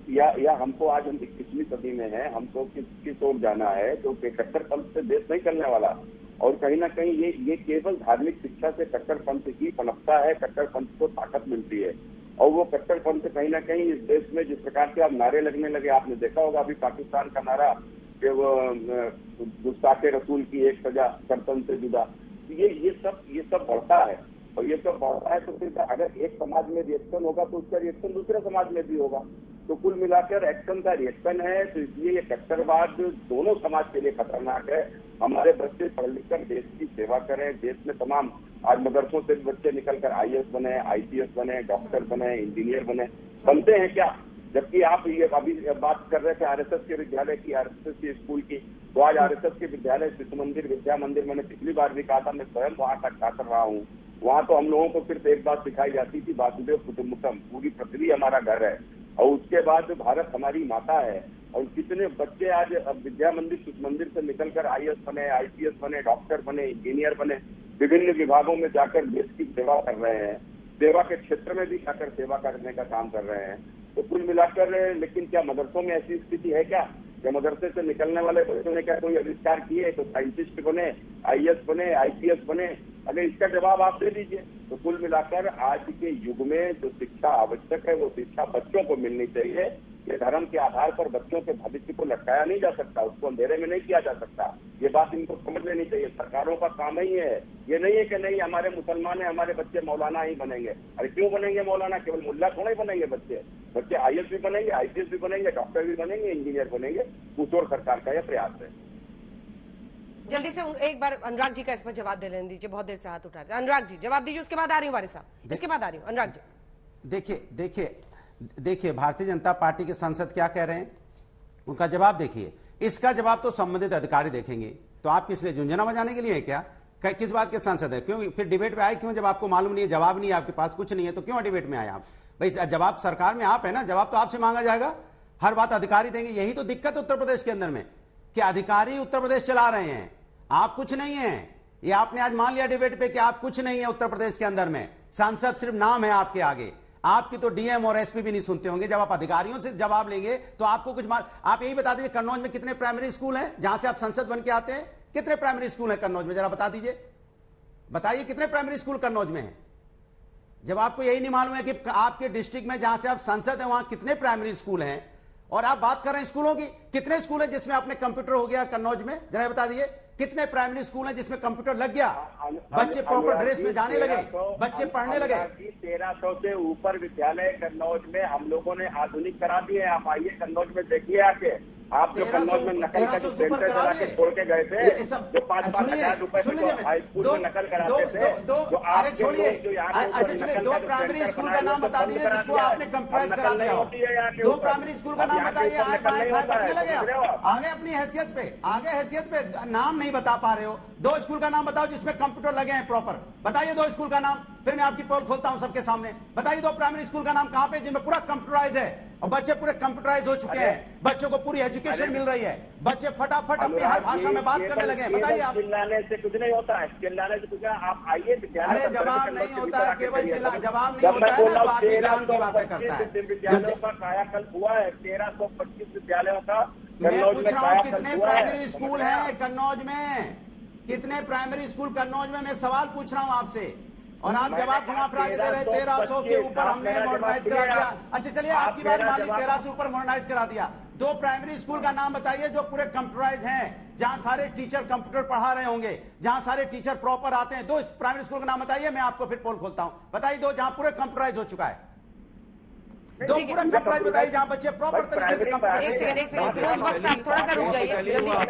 या हमको आज हम 21वीं सदी में है, हमको किस ओर जाना है? तो कट्टरपंथ से देश नहीं चलने वाला। और कहीं ना कहीं ये केवल धार्मिक शिक्षा से कट्टरपंथ ही पनपता है, कट्टरपंथ को ताकत मिलती है। और वो कट्टरपंथ कहीं ना कहीं इस देश में जिस प्रकार से अब नारे लगने लगे, आपने देखा होगा अभी पाकिस्तान का नारा कि वो गुस्ताखे रसूल की एक सजा कर्तन से जुदा, ये सब बढ़ता है। और ये सब बढ़ता है तो फिर अगर एक समाज में रिएक्शन होगा तो उसका रिएक्शन दूसरे समाज में भी होगा। तो कुल मिलाकर एक्शन का रिएक्शन है। तो इसलिए ये कट्टरवाद दोनों समाज के लिए खतरनाक है। हमारे बच्चे पढ़ लिख कर देश की सेवा करें। देश में तमाम आज मदरसों से बच्चे निकलकर IAS बने, IPS बने, डॉक्टर बने, इंजीनियर बने, बनते हैं क्या? जबकि आप ये अभी बात कर रहे थे RSS के विद्यालय की, RSS के स्कूल की, तो आज RSS के विद्यालय शिशु मंदिर, विद्या मंदिर, मैंने पिछली बार भी कहा था, मैं स्वयं वहाँ तक छात्र रहा हूँ। वहाँ तो हम लोगों को सिर्फ एक बात सिखाई जाती थी, वासुदेव कुटुम्बकम, पूरी पृथ्वी हमारा घर है, और उसके बाद भारत हमारी माता है। और कितने बच्चे आज विद्या मंदिर, शिशु मंदिर से निकलकर IAS बने, IPS बने, डॉक्टर बने, इंजीनियर बने, विभिन्न विभागों में जाकर देश की सेवा कर रहे हैं, सेवा के क्षेत्र में भी जाकर सेवा करने का काम कर रहे हैं। तो कुल मिलाकर, लेकिन क्या मदरसों में ऐसी स्थिति है क्या मदरसे से निकलने वाले बच्चों ने क्या कोई आविष्कार किए तो साइंटिस्ट बने, IAS बने, IPS बने? अगर इसका जवाब आप दे दीजिए। तो कुल मिलाकर आज के युग में जो शिक्षा आवश्यक है वो शिक्षा बच्चों को मिलनी चाहिए। ये धर्म के आधार पर बच्चों के भविष्य को लटकाया नहीं जा सकता, उसको अंधेरे में नहीं किया जा सकता। ये बात इनको समझ लेनी चाहिए। सरकारों का काम ही है, ये नहीं है कि नहीं हमारे मुसलमान है, हमारे बच्चे मौलाना ही बनेंगे। अरे क्यों बनेंगे मौलाना? केवल मुल्ला थोड़ा ही बनेंगे बच्चे IAS भी बनेंगे, IPS भी बनेंगे, डॉक्टर भी बनेंगे, इंजीनियर बनेंगे। उस और सरकार का यह प्रयास है। जल्दी से एक बार अनुराग जी का इस पर जवाब दे लेने दीजिए, बहुत देर से हाथ उठा रहे। अनुराग जी जवाब दीजिए, उसके बाद आ रही हूँ वारिस साहब, इसके बाद आ रही हूँ। अनुराग जी देखिए भारतीय जनता पार्टी के सांसद क्या कह रहे हैं, उनका जवाब देखिए। इसका जवाब तो संबंधित अधिकारी देखेंगे। तो आप किस लिए झुंझुना बजाने के लिए है क्या? किस बात के सांसद है? क्यों फिर डिबेट में आए? क्यों? जब आपको मालूम नहीं है, जवाब नहीं है आपके पास, कुछ नहीं है, तो क्यों डिबेट में आए आप? भाई जवाब सरकार में आप है ना, जवाब तो आपसे मांगा जाएगा। हर बात अधिकारी देंगे। यही तो दिक्कत उत्तर प्रदेश के अंदर में कि अधिकारी उत्तर प्रदेश चला रहे हैं, आप कुछ नहीं है। ये आपने आज मान लिया डिबेट पे कि आप कुछ नहीं है उत्तर प्रदेश के अंदर में, सांसद सिर्फ नाम है आपके आगे। आपकी तो DM और SP भी नहीं सुनते होंगे। जब आप अधिकारियों से जवाब लेंगे तो आपको कुछ आप यही बता दीजिए, कन्नौज में कितने प्राइमरी स्कूल हैं जहां से आप संसद बन के आते हैं? कितने प्राइमरी स्कूल हैं कन्नौज में? जरा बता दीजिए, बताइए कितने प्राइमरी स्कूल कन्नौज में हैं? जब आपको यही नहीं मालूम है कि आपके डिस्ट्रिक्ट में जहां से आप सांसद हैं वहां कितने प्राइमरी स्कूल हैं, और आप बात कर रहे हैं स्कूलों की, कितने स्कूल हैं जिसमें आपने कंप्यूटर हो गया कन्नौज में? जरा बता दीजिए कितने प्राइमरी स्कूल हैं जिसमें कंप्यूटर लग गया, बच्चे प्रॉपर ड्रेस में जाने लगे, बच्चे पढ़ने लगे। 1300 से ऊपर विद्यालय कन्नौज में हम लोगों ने आधुनिक करा दिए। आप आइए कन्नौज में देखिए आके, आप जो कन्नौज में नकल का जो सेंटर चला के छोड़ के गए थे, जो 5,000 रुपए हाई स्कूल में नकल कराते थे, जो आप छोड़िए, अच्छा चलिए, 2 प्राइमरी स्कूल का नाम बता दीजिए जिसको आपने कंप्राइज करा दिया हो। 2 प्राइमरी स्कूल का नाम बताइए। बैठने लगे आगे अपनी हैसियत पे नाम नहीं बता पा रहे हो। 2 स्कूल का नाम बताओ जिसमें कंप्यूटर लगे हैं प्रॉपर। बताइए 2 स्कूल का नाम, फिर मैं आपकी पोल खोलता हूं सबके सामने। बताइए 2 प्राइमरी स्कूल का नाम कहां पे जिनमें पूरा कंप्यूटराइज है और बच्चे पूरे कंप्यूटराइज हो चुके हैं, बच्चों को पूरी एजुकेशन मिल रही है, बच्चे फटाफट अपनी हर भाषा में बात करने लगे। बताइए आप। चिल्लाने से कुछ नहीं होता है, चिल्लाने से कुछ आप आइए। अरे जवाब नहीं होता है, केवल जवाब नहीं होता है ना, तो आदमी जान की बातें करता है। विद्यालयों का कायाकल्प हुआ है, 1325 विद्यालयों का। मैं पूछ रहा हूँ कितने प्राइमरी स्कूल है कन्नौज में, कितने प्राइमरी स्कूल कन्नौज में, मैं सवाल पूछ रहा हूँ आपसे और आप जवाब घुमा फिरा के दे रहे। 1300 के ऊपर हमने मॉडर्नाइज करा दिया। अच्छा चलिए आपकी बात मान ली, 1300 से ऊपर मॉडर्नाइज करा दिया। 2 प्राइमरी स्कूल का नाम बताइए जो पूरे कंप्यूटराइज हैं, जहां सारे टीचर कंप्यूटर पढ़ा रहे होंगे, जहां सारे टीचर प्रॉपर आते हैं। 2 प्राइमरी स्कूल का नाम बताइए, मैं आपको फिर पोल खोलता हूं। बताइए 2 जहां पूरे कंप्यूटराइज हो चुका है। 2 पूरा कंप्यूटराइज बताइए जहां बच्चे प्रॉपर तरीके से कंप्यूटर। एक सेकंड फिरोज भट्ट साहब थोड़ा सा रुक जाइए जल्दी से।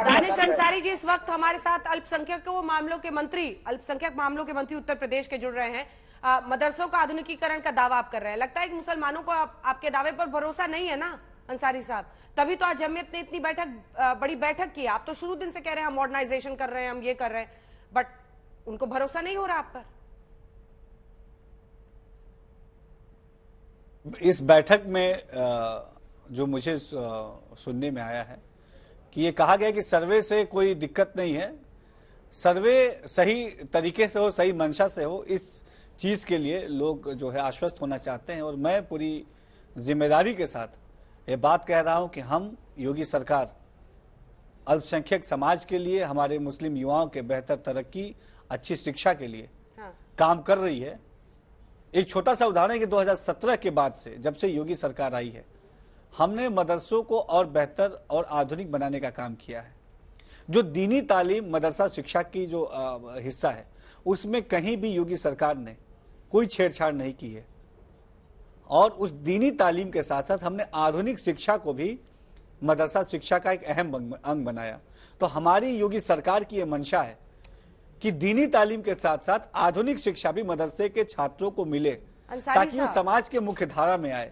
दानिश अंसारी जी इस वक्त हमारे साथ अल्पसंख्यक मामलों के मंत्री उत्तर प्रदेश के जुड़ रहे हैं। मदरसों का आधुनिकीकरण का दावा आप कर रहे हैं, लगता है कि मुसलमानों को आपके दावे पर भरोसा नहीं है ना अंसारी साहब? तभी तो आज जमीयत ने इतनी बड़ी बैठक की। आप तो शुरू दिन से कह रहे हैं हम मॉडर्नाइजेशन कर रहे हैं, हम ये कर रहे हैं, बट उनको भरोसा नहीं हो रहा आप पर। इस बैठक में जो मुझे सुनने में आया है कि ये कहा गया कि सर्वे से कोई दिक्कत नहीं है, सर्वे सही तरीके से हो, सही मंशा से हो, इस चीज के लिए लोग जो है आश्वस्त होना चाहते हैं। और मैं पूरी जिम्मेदारी के साथ ये बात कह रहा हूं कि हम योगी सरकार अल्पसंख्यक समाज के लिए, हमारे मुस्लिम युवाओं के बेहतर तरक्की, अच्छी शिक्षा के लिए काम कर रही है। एक छोटा सा उदाहरण है कि 2017 के बाद से, जब से योगी सरकार आई है, हमने मदरसों को और बेहतर और आधुनिक बनाने का काम किया है। जो दीनी तालीम मदरसा शिक्षा की जो हिस्सा है, उसमें कहीं भी योगी सरकार ने कोई छेड़छाड़ नहीं की है। और उस दीनी तालीम के साथ साथ हमने आधुनिक शिक्षा को भी मदरसा शिक्षा का एक अहम अंग बनाया। तो हमारी योगी सरकार की यह मंशा है कि दीनी तालीम के साथ साथ आधुनिक शिक्षा भी मदरसे के छात्रों को मिले, ताकि वो समाज के मुख्य धारा में आए।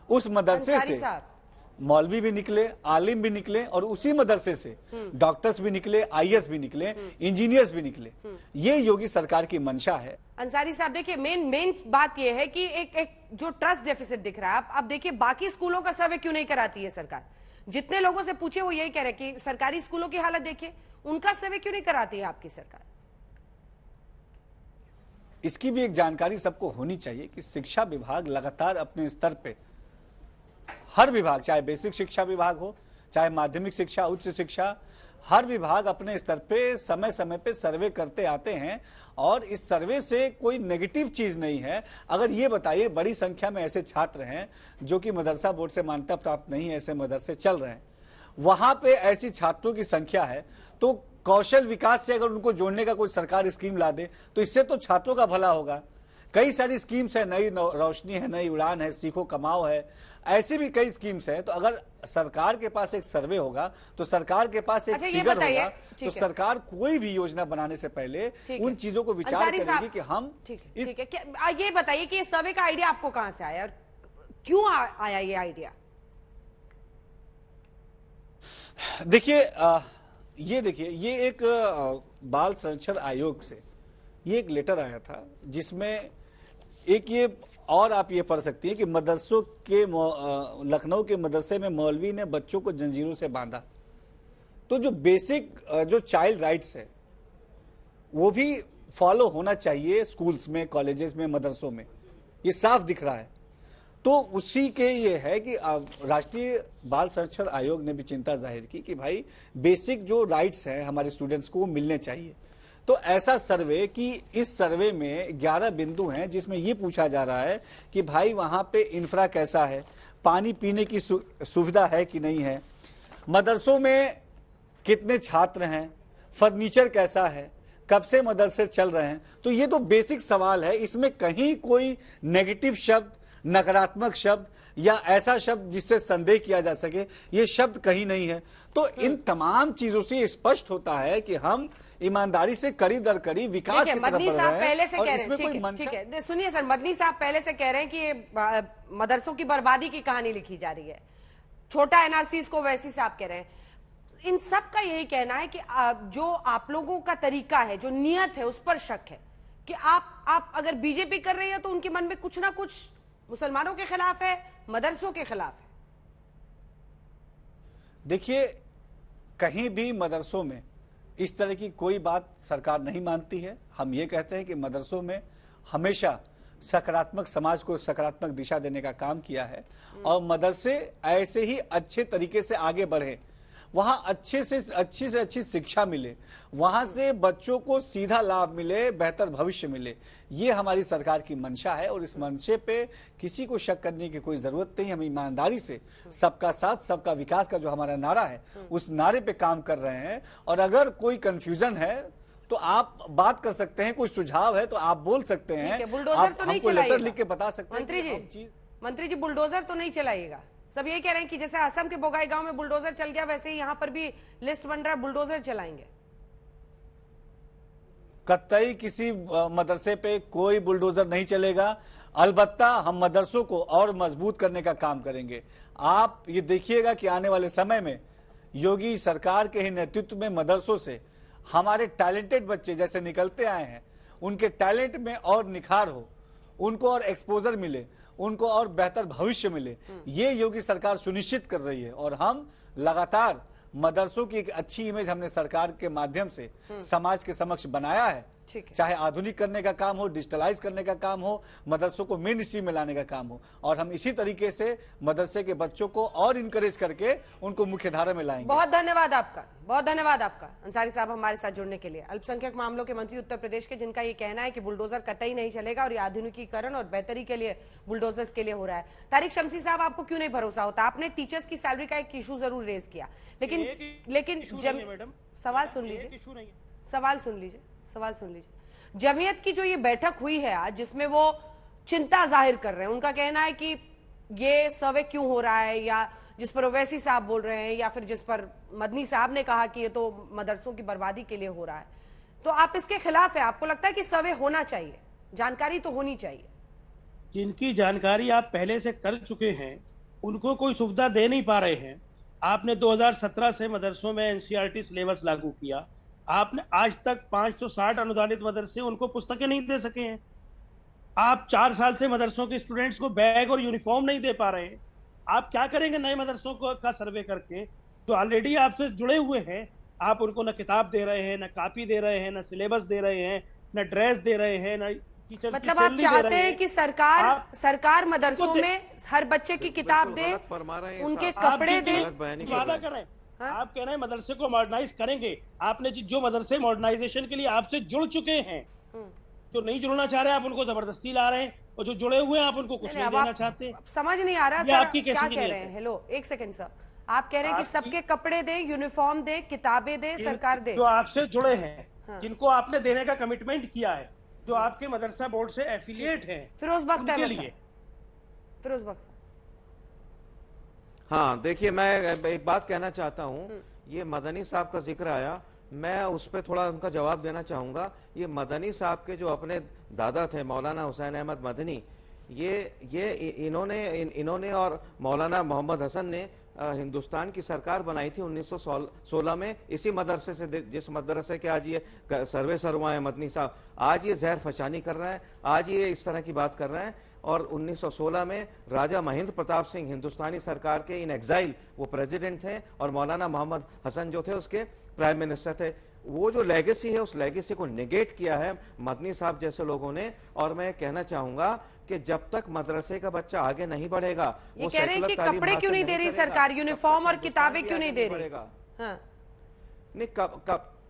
उस मदरसे से मौलवी भी निकले, आलिम भी निकले, और उसी मदरसे से डॉक्टर्स भी निकले, IAS भी निकले, इंजीनियर्स भी निकले। ये योगी सरकार की मंशा है। अंसारी साहब देखिए, मेन बात यह है कि एक जो ट्रस्ट डेफिसिट दिख रहा है। अब देखिए बाकी स्कूलों का सर्वे क्यों नहीं कराती है सरकार? जितने लोगों से पूछे वो यही कह रहे हैं कि सरकारी स्कूलों की हालत देखिए, उनका सर्वे क्यों नहीं कराती है आपकी सरकार? इसकी भी एक जानकारी सबको होनी चाहिए कि शिक्षा विभाग लगातार अपने स्तर पे, हर विभाग, चाहे बेसिक शिक्षा विभाग हो, चाहे माध्यमिक शिक्षा, उच्च शिक्षा, हर विभाग अपने स्तर पे समय समय पे सर्वे करते आते हैं। और इस सर्वे से कोई नेगेटिव चीज नहीं है। अगर ये बताइए, बड़ी संख्या में ऐसे छात्र हैं जो कि मदरसा बोर्ड से मान्यता प्राप्त नहीं है, ऐसे मदरसे चल रहे हैं, वहां पे ऐसी छात्रों की संख्या है, तो कौशल विकास से अगर उनको जोड़ने का कोई सरकार स्कीम ला दे तो इससे तो छात्रों का भला होगा। कई सारी स्कीम्स है, नई रोशनी है, नई उड़ान है, सीखो कमाओ है, ऐसी भी कई स्कीम्स हैं। तो अगर सरकार के पास एक सर्वे होगा, तो सरकार के पास एक फिगर होगा, तो सरकार कोई भी योजना बनाने से पहले उन चीजों को विचार करेगी कि हम। ठीक है, ये बताइए कि सर्वे का आइडिया आपको कहां से आया और क्यों आया ये आइडिया? देखिए, ये एक बाल संरक्षण आयोग से ये एक लेटर आया था, जिसमें एक ये, और आप ये पढ़ सकती हैं कि मदरसों के लखनऊ के मदरसे में मौलवी ने बच्चों को जंजीरों से बांधा। तो जो बेसिक जो चाइल्ड राइट्स है वो भी फॉलो होना चाहिए स्कूल्स में, कॉलेजेस में, मदरसों में, ये साफ दिख रहा है। तो उसी के ये है कि राष्ट्रीय बाल संरक्षण आयोग ने भी चिंता जाहिर की कि भाई बेसिक जो राइट्स हैं हमारे स्टूडेंट्स को वो मिलने चाहिए। तो ऐसा सर्वे कि इस सर्वे में 11 बिंदु हैं, जिसमें ये पूछा जा रहा है कि भाई वहां पे इंफ्रा कैसा है, पानी पीने की सुविधा है कि नहीं है, मदरसों में कितने छात्र हैं, फर्नीचर कैसा है, कब से मदरसे चल रहे हैं। तो ये तो बेसिक सवाल है, इसमें कहीं कोई नेगेटिव शब्द, नकारात्मक शब्द, या ऐसा शब्द जिससे संदेह किया जा सके, ये शब्द कहीं नहीं है। तो इन तमाम चीजों से स्पष्ट होता है कि हम ईमानदारी से कड़ी दर कड़ी विकास की तरफ बढ़ रहे हैं। मदनी साहब पहले से कह रहे हैं, ठीक है, सुनिए सर, मदनी साहब पहले से कह रहे हैं कि ये मदरसों की बर्बादी की कहानी लिखी जा रही है, छोटा एनआरसी इसको वैसी साहब कह रहे हैं। इन सब का यही कहना है कि जो आप लोगों का तरीका है, जो नियत है, उस पर शक है कि आप अगर बीजेपी कर रही है तो उनके मन में कुछ ना कुछ मुसलमानों के खिलाफ है, मदरसों के खिलाफ है। देखिए, कहीं भी मदरसों में इस तरह की कोई बात सरकार नहीं मानती है। हम ये कहते हैं कि मदरसों में हमेशा सकारात्मक, समाज को सकारात्मक दिशा देने का काम किया है और मदरसे ऐसे ही अच्छे तरीके से आगे बढ़े, वहां अच्छी से अच्छी शिक्षा मिले, वहां से बच्चों को सीधा लाभ मिले, बेहतर भविष्य मिले। ये हमारी सरकार की मंशा है और इस मंशे पे किसी को शक करने की कोई जरूरत नहीं। हम ईमानदारी से सबका साथ सबका विकास का जो हमारा नारा है उस नारे पे काम कर रहे हैं। और अगर कोई कंफ्यूजन है तो आप बात कर सकते हैं, कोई सुझाव है तो आप बोल सकते हैं, बुलडोजर तो नहीं चलाइएगा, लेटर लिख के बता सकते हैं। मंत्री जी बुलडोजर तो नहीं चलाइएगा। सब यही कह रहे हैं कि जैसे असम के बोगाई गांव में बुलडोजर चल गया, वैसे ही यहां पर भी लिस्ट बन रहा है, बुलडोजर चलाएंगे। कतई किसी मदरसे पे कोई बुलडोजर नहीं चलेगा। अलबत्ता हम मदरसों को और मजबूत करने का काम करेंगे। आप ये देखिएगा कि आने वाले समय में योगी सरकार के ही नेतृत्व में मदरसों से हमारे टैलेंटेड बच्चे जैसे निकलते आए हैं, उनके टैलेंट में और निखार हो, उनको और एक्सपोजर मिले, उनको और बेहतर भविष्य मिले, ये योगी सरकार सुनिश्चित कर रही है। और हम लगातार मदरसों की एक अच्छी इमेज हमने सरकार के माध्यम से समाज के समक्ष बनाया है। चाहे आधुनिक करने का काम हो, डिजिटलाइज करने का काम हो, मदरसों को मेन स्ट्रीम में लाने का काम हो, और हम इसी तरीके से मदरसे के बच्चों को और इनकरेज करके उनको मुख्य धारा में लाएंगे। बहुत धन्यवाद आपका, बहुत धन्यवाद आपका अंसारी साहब हमारे साथ जुड़ने के लिए। अल्पसंख्यक मामलों के मंत्री उत्तर प्रदेश के, जिनका ये कहना है कि बुलडोजर कतई नहीं चलेगा और ये आधुनिकीकरण और बेहतरी के लिए बुलडोजर्स के लिए हो रहा है। तारिक शमसी साहब, आपको क्यों नहीं भरोसा होता? आपने टीचर्स की सैलरी का एक इशू जरूर रेज किया, लेकिन सवाल सुन लीजिए। जमीयत की जो ये बैठक हुई है आज, जिसमें वो चिंता जाहिर कर रहे हैं, उनका कहना है कि ये सर्वे क्यों हो रहा है, या जिस पर ओवैसी साहब बोल रहे हैं, या फिर जिस पर मदनी साहब ने कहा कि ये तो मदरसों की बर्बादी के लिए हो रहा है, तो आप इसके खिलाफ है? आपको लगता है कि सर्वे होना चाहिए, जानकारी तो होनी चाहिए? जिनकी जानकारी आप पहले से कर चुके हैं उनको कोई सुविधा दे नहीं पा रहे हैं। आपने 2017 से मदरसों में एनसीईआरटी सिलेबस लागू किया, आपने आज तक 560 अनुदानित मदरसे उनको पुस्तकें नहीं दे सके हैं। आप 4 साल से मदरसों के स्टूडेंट्स को बैग और यूनिफॉर्म नहीं दे पा रहे हैं। आप क्या करेंगे नए मदरसों का सर्वे करके? जो ऑलरेडी आपसे जुड़े हुए हैं, आप उनको न किताब दे रहे हैं, न कॉपी दे रहे हैं, न सिलेबस दे रहे हैं, न ड्रेस दे रहे हैं, न टीचर्स मतलब आप चाहते हैं कि सरकार मदरसों में हर बच्चे की किताब दे, उनके कपड़े दे? वादा कर रहे हैं, आप कह रहे हैं मदरसे को मॉडर्नाइज करेंगे। आपने जो मदरसे मॉडर्नाइजेशन के लिए आपसे जुड़ चुके हैं, जो नहीं जुड़ना चाह रहे हैं आप उनको जबरदस्ती ला रहे हैं, और जो जुड़े हुए हैं आप उनको कुछ नहीं देना चाहते। समझ नहीं आ रहा सर, क्या कह रहे हैं? हेलो, एक सेकंड सर, आप कह रहे हैं कि सबके कपड़े दे, यूनिफॉर्म दे, किताबें दे, सरकार दे? जो आपसे जुड़े हैं, जिनको आपने देने का कमिटमेंट किया है, जो आपके मदरसा बोर्ड से एफिलिएट हैं, फिरोज बख्त फिरोज बख्त। हाँ, देखिए, मैं एक बात कहना चाहता हूँ। ये मदनी साहब का जिक्र आया, मैं उस पर थोड़ा उनका जवाब देना चाहूंगा। ये मदनी साहब के जो अपने दादा थे मौलाना हुसैन अहमद मदनी, इन्होंने और मौलाना मोहम्मद हसन ने हिंदुस्तान की सरकार बनाई थी 1916 में, इसी मदरसे से, जिस मदरसे के आज ये सर्वे सरवा है मदनी साहब, आज ये जहर फशानी कर रहे हैं, आज ये इस तरह की बात कर रहे हैं। और 1916 में राजा महेंद्र प्रताप सिंह हिंदुस्तानी सरकार के इन एग्जाइल वो प्रेसिडेंट थे, और मौलाना मोहम्मद हसन जो थे उसके प्राइम मिनिस्टर थे। वो जो लेगेसी है, उस लेगेसी को निगेट किया है मदनी साहब जैसे लोगों ने। और मैं कहना चाहूंगा कि जब तक मदरसे का बच्चा आगे नहीं बढ़ेगा, वो कह रहे हैं कि कपड़े क्यों नहीं दे रही सरकार, यूनिफॉर्म और किताबें क्यों नहीं दे रही? नहीं,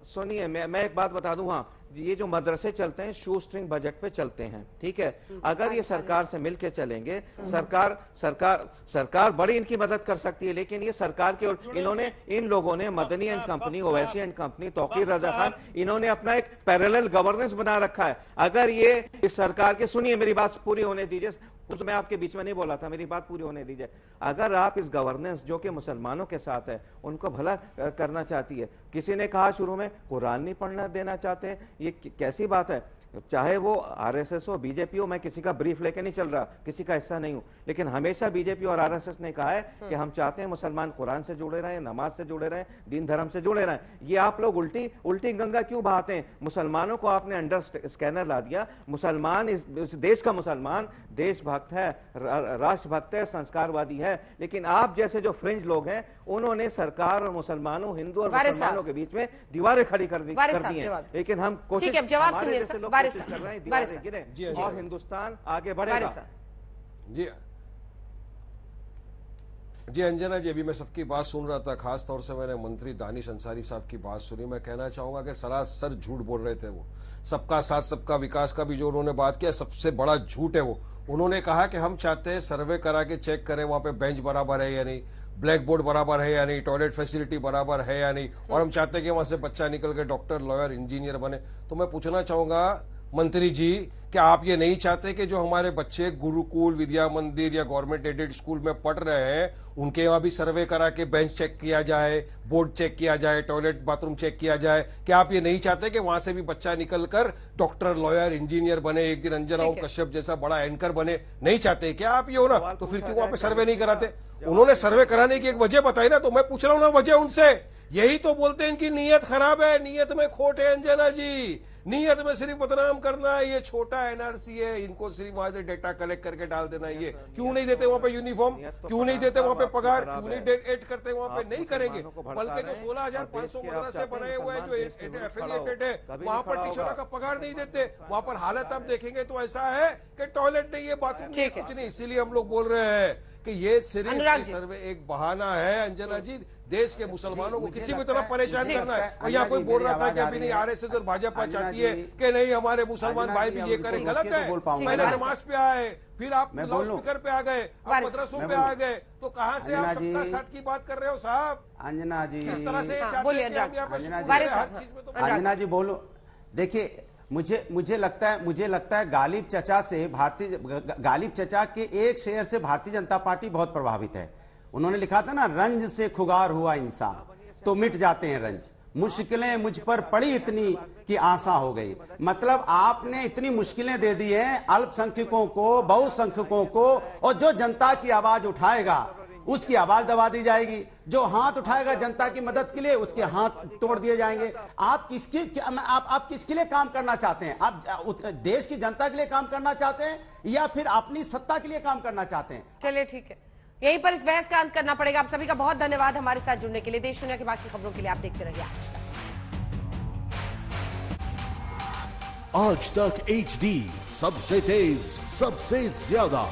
सुनिए, मैं एक बात बता दूं। हाँ, ये जो मदरसे चलते हैं शू स्ट्रिंग बजट पे चलते हैं, ठीक है। अगर ये सरकार से मिलके चलेंगे, सरकार बड़ी इनकी मदद कर सकती है, लेकिन ये सरकार के, इन्होंने, इन लोगों ने, Madani and company, Owaisi and company, Tauqeer Raza Khan, इन्होंने अपना एक पैरेलल गवर्नेंस बना रखा है। अगर ये इस सरकार के, सुनिए मेरी बात पूरी होने दीजिए, उस मैं आपके बीच में नहीं बोला था, मेरी बात पूरी होने दीजिए। अगर आप इस गवर्नेंस जो कि मुसलमानों के साथ है उनको भला करना चाहती है, किसी ने कहा शुरू में कुरान नहीं पढ़ना देना चाहते हैं, ये कैसी बात है? चाहे वो आरएसएस हो, बीजेपी हो, मैं किसी का ब्रीफ लेके नहीं चल रहा, किसी का हिस्सा नहीं हूं, लेकिन हमेशा बीजेपी और आरएसएस ने कहा है कि हम चाहते हैं मुसलमान कुरान से जुड़े रहें, नमाज से जुड़े रहें, दीन धर्म से जुड़े रहें। ये आप लोग उल्टी गंगा क्यों बहाते हैं? मुसलमानों को आपने अंडर स्कैनर ला दिया। मुसलमान इस देश का मुसलमान देशभक्त है, राष्ट्रभक्त है, संस्कारवादी है, लेकिन आप जैसे जो फ्रिंज लोग हैं उन्होंने सरकार और मुसलमानों, हिंदू और मुसलमानों के बीच में दीवारें खड़ी कर दी हैं। लेकिन हम कोशिश कर रहे हैं दीवारें गिरे और हिंदुस्तान आगे बढ़ेगा। जी अंजना जी, अभी मैं सबकी बात सुन रहा था, खास तौर से मैंने मंत्री दानिश अंसारी साहब की बात सुनी। मैं कहना चाहूंगा कि सरासर झूठ बोल रहे थे वो। सबका साथ सबका विकास का भी जो उन्होंने बात किया, सबसे बड़ा झूठ है वो। उन्होंने कहा कि हम चाहते हैं सर्वे करा के चेक करें वहां पे बेंच बराबर है या नहीं, ब्लैक बोर्ड बराबर है या नहीं, टॉयलेट फैसिलिटी बराबर है या नहीं, और हम चाहते हैं कि वहां से बच्चा निकल के डॉक्टर, लॉयर, इंजीनियर बने। तो मैं पूछना चाहूंगा मंत्री जी, क्या आप ये नहीं चाहते कि जो हमारे बच्चे गुरुकुल, विद्या मंदिर या गवर्नमेंट एडेड स्कूल में पढ़ रहे हैं उनके यहाँ भी सर्वे करा के बेंच चेक किया जाए, बोर्ड चेक किया जाए, टॉयलेट बाथरूम चेक किया जाए? क्या आप ये नहीं चाहते कि वहां से भी बच्चा निकलकर डॉक्टर, लॉयर, इंजीनियर बने, एक दिन अंजना कश्यप जैसा बड़ा एंकर बने? नहीं चाहते क्या आप ये हो ना? तो फिर क्यों वहां पे सर्वे नहीं कराते? उन्होंने सर्वे कराने की एक वजह बताई ना, तो मैं पूछ रहा हूं ना वजह उनसे। यही तो बोलते हैं इनकी नीयत खराब है, नीयत में खोट है अंजना जी, नीयत में सिर्फ बदनाम करना है। ये छोटा एनआरसी है, इनको सिर्फ वहां से डेटा कलेक्ट करके डाल देना है। ये क्यों नहीं देते वहां पे यूनिफॉर्म, क्यों नहीं देते वहां पे पगार, क्यों नहीं एड करते वहां पे? नहीं करेंगे। बल्कि जो 16,500 मदरसे बनाए हुए हैं जो एफिलिएटेड है, वहां पर टीचरों का पगार नहीं देते। वहां पर हालत आप देखेंगे तो ऐसा है कि टॉयलेट नहीं है, बाथरूम नहीं, कुछ नहीं। इसीलिए हम लोग बोल रहे हैं कि ये सिर्फ सर्वे एक बहाना है अंजना जी, देश के मुसलमानों को किसी भी तरह परेशान करना है। और यहाँ कोई बोल रहा था कि अभी नहीं, आरएसएस और भाजपा चाहती है कि नहीं हमारे मुसलमान भाई भी ये करें, गलत है। पहले नमाज पे आए, फिर आप लाउड स्पीकर पे आ गए, अब मदरसों पे आ गए, तो कहाँ से आप सबका साथ की बात कर रहे हो साहब? अंजना जी किस तरह से चाहते हैं कि हम यहाँ पे हर चीज में? तो अंजना जी बोलो, देखिए मुझे लगता है गालिब चचा के एक शेर से भारतीय जनता पार्टी बहुत प्रभावित है। उन्होंने लिखा था ना, रंज से खुगार हुआ इंसान तो मिट जाते हैं रंज, मुश्किलें मुझ पर पड़ी इतनी कि आशा हो गई। मतलब आपने इतनी मुश्किलें दे दी हैं अल्पसंख्यकों को, बहुसंख्यकों को, और जो जनता की आवाज उठाएगा उसकी आवाज दबा दी जाएगी, जो हाथ उठाएगा जनता की मदद के लिए उसके हाथ तोड़ दिए जाएंगे। आप किसके लिए काम करना चाहते हैं? आप देश की जनता के लिए काम करना चाहते हैं या फिर अपनी सत्ता के लिए काम करना चाहते हैं? चलिए ठीक है, यहीं पर इस बहस का अंत करना पड़ेगा। आप सभी का बहुत धन्यवाद हमारे साथ जुड़ने के लिए। देश दुनिया की बाकी खबरों के लिए आप देखते रहिए आज तक HD, सबसे तेज, सबसे ज्यादा।